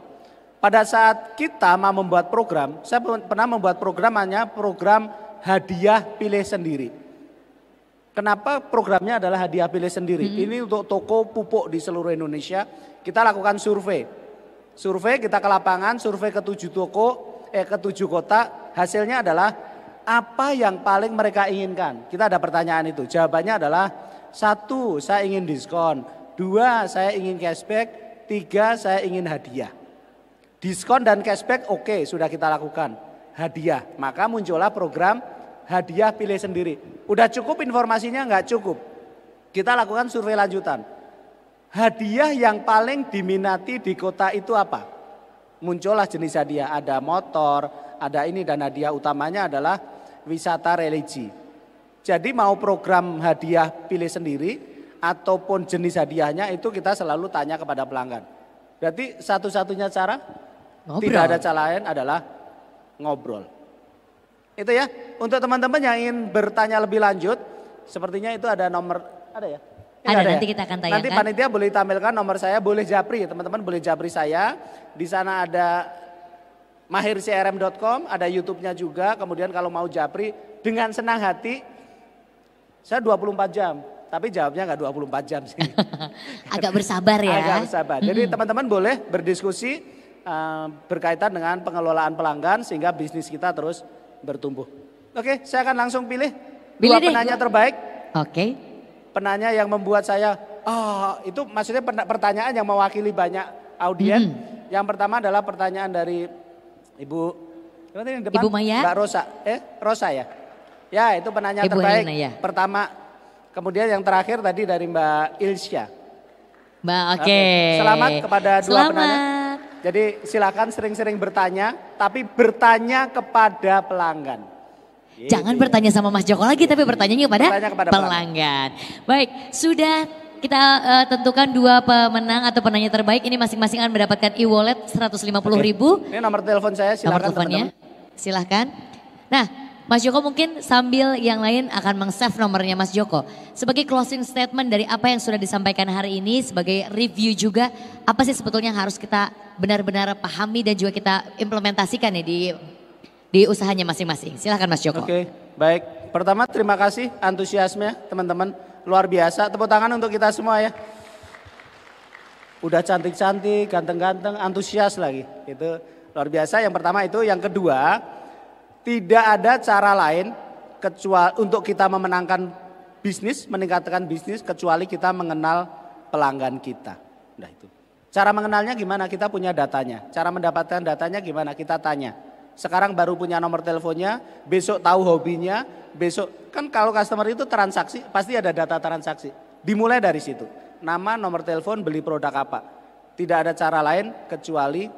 Speaker 4: Pada saat kita mau membuat program, saya pernah membuat program namanya program hadiah pilih sendiri. Kenapa programnya adalah hadiah pilih sendiri? Ini untuk toko pupuk di seluruh Indonesia. Kita lakukan survei. Survei kita ke lapangan, survei ke 7 kota. Hasilnya adalah apa yang paling mereka inginkan. Kita ada pertanyaan itu. Jawabannya adalah 1, saya ingin diskon. 2, saya ingin cashback. 3, saya ingin hadiah. Diskon dan cashback oke, sudah kita lakukan. Hadiah, maka muncullah program hadiah pilih sendiri. Udah cukup informasinya? Enggak cukup. Kita lakukan survei lanjutan. Hadiah yang paling diminati di kota itu apa? Muncullah jenis hadiah. Ada motor, ada ini, dan hadiah utamanya adalah wisata religi. Jadi mau program hadiah pilih sendiri ataupun jenis hadiahnya itu kita selalu tanya kepada pelanggan. Berarti satu-satunya cara, tidak ada cara lain adalah ngobrol. Itu ya, untuk teman-teman yang ingin bertanya lebih lanjut, sepertinya itu ada nomor, ada ya?
Speaker 1: Ada, nanti kita akan tayangkan.
Speaker 4: Nanti panitia boleh tampilkan nomor saya, boleh japri, teman-teman boleh japri saya. Di sana ada mahircrm.com, ada YouTube-nya juga, kemudian kalau mau japri dengan senang hati, saya 24 jam. Tapi jawabnya nggak 24 jam sih.
Speaker 1: Agak bersabar ya.
Speaker 4: Agak bersabar. Jadi teman-teman boleh berdiskusi berkaitan dengan pengelolaan pelanggan sehingga bisnis kita terus bertumbuh. Oke, saya akan langsung pilih 2 penanya terbaik.
Speaker 1: Oke.
Speaker 4: Penanya yang membuat saya, itu maksudnya pertanyaan yang mewakili banyak audien. Yang pertama adalah pertanyaan dari Ibu
Speaker 1: Maya.
Speaker 4: Mbak Rosa. Rosa ya? Ya, itu penanya
Speaker 1: Ibu
Speaker 4: terbaik.
Speaker 1: Helena, ya.
Speaker 4: Pertama, kemudian yang terakhir tadi dari Mbak Ilsya.
Speaker 1: Mbak, oke.
Speaker 4: Selamat kepada 2 penanya. Jadi silakan sering-sering bertanya, tapi bertanya kepada pelanggan.
Speaker 1: Jangan bertanya sama Mas Joko lagi, tapi bertanyanya kepada pelanggan. Baik, sudah kita tentukan 2 pemenang atau penanya terbaik. Ini masing-masing akan mendapatkan e-wallet 150.000.
Speaker 4: Ini nomor telepon saya, silakan.
Speaker 1: Nomor teleponnya, silahkan. Nah, Mas Joko mungkin sambil yang lain akan meng-save nomornya Mas Joko. Sebagai closing statement dari apa yang sudah disampaikan hari ini, sebagai review juga, apa sih sebetulnya yang harus kita benar-benar pahami dan juga kita implementasikan nih di usahanya masing-masing. Silahkan Mas Joko.
Speaker 4: Oke, baik. Pertama terima kasih antusiasme teman-teman, luar biasa. Tepuk tangan untuk kita semua ya. Udah cantik-cantik, ganteng-ganteng, antusias lagi. Itu luar biasa. Yang pertama itu, yang kedua, tidak ada cara lain kecuali untuk kita memenangkan bisnis, meningkatkan bisnis kecuali kita mengenal pelanggan kita. Nah itu. Cara mengenalnya gimana? Kita punya datanya. Cara mendapatkan datanya gimana? Kita tanya. Sekarang baru punya nomor teleponnya, besok tahu hobinya, besok kan kalau customer itu transaksi pasti ada data transaksi. Dimulai dari situ. Nama, nomor telepon, beli produk apa. Tidak ada cara lain kecuali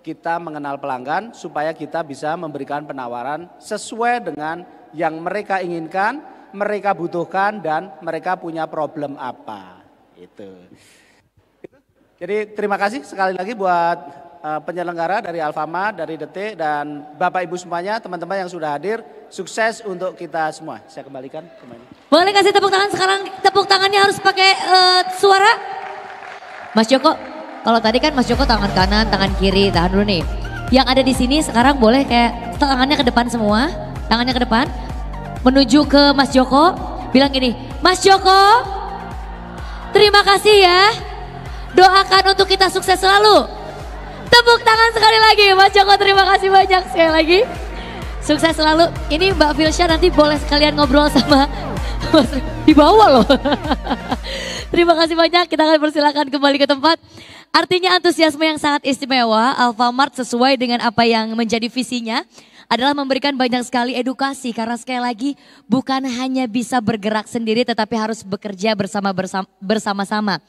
Speaker 4: kita mengenal pelanggan supaya kita bisa memberikan penawaran sesuai dengan yang mereka inginkan, mereka butuhkan dan mereka punya problem apa. Itu. Jadi terima kasih sekali lagi buat penyelenggara dari Alfamart, dari Detik, dan Bapak Ibu semuanya, teman-teman yang sudah hadir, sukses untuk kita semua. Saya kembalikan ke mainnya.
Speaker 1: Boleh kasih tepuk tangan sekarang, tepuk tangannya harus pakai suara. Mas Joko, kalau tadi kan Mas Joko tangan kanan, tangan kiri, tahan dulu nih. Yang ada di sini sekarang boleh kayak tangannya ke depan semua, tangannya ke depan. Menuju ke Mas Joko, bilang gini, Mas Joko, terima kasih ya. Doakan untuk kita sukses selalu. Tepuk tangan sekali lagi, Mas Joko, terima kasih banyak sekali lagi. Sukses selalu. Ini Mbak Filsya nanti boleh sekalian ngobrol sama Mas di bawah loh. Terima kasih banyak, kita akan persilakan kembali ke tempat. Artinya antusiasme yang sangat istimewa, Alfamart sesuai dengan apa yang menjadi visinya adalah memberikan banyak sekali edukasi. Karena sekali lagi bukan hanya bisa bergerak sendiri tetapi harus bekerja bersama-sama.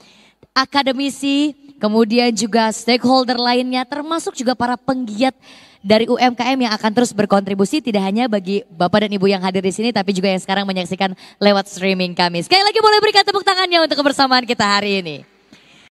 Speaker 1: Akademisi, kemudian juga stakeholder lainnya termasuk juga para penggiat dari UMKM yang akan terus berkontribusi tidak hanya bagi Bapak dan Ibu yang hadir di sini tapi juga yang sekarang menyaksikan lewat streaming kami. Sekali lagi boleh berikan tepuk tangannya untuk kebersamaan kita hari ini.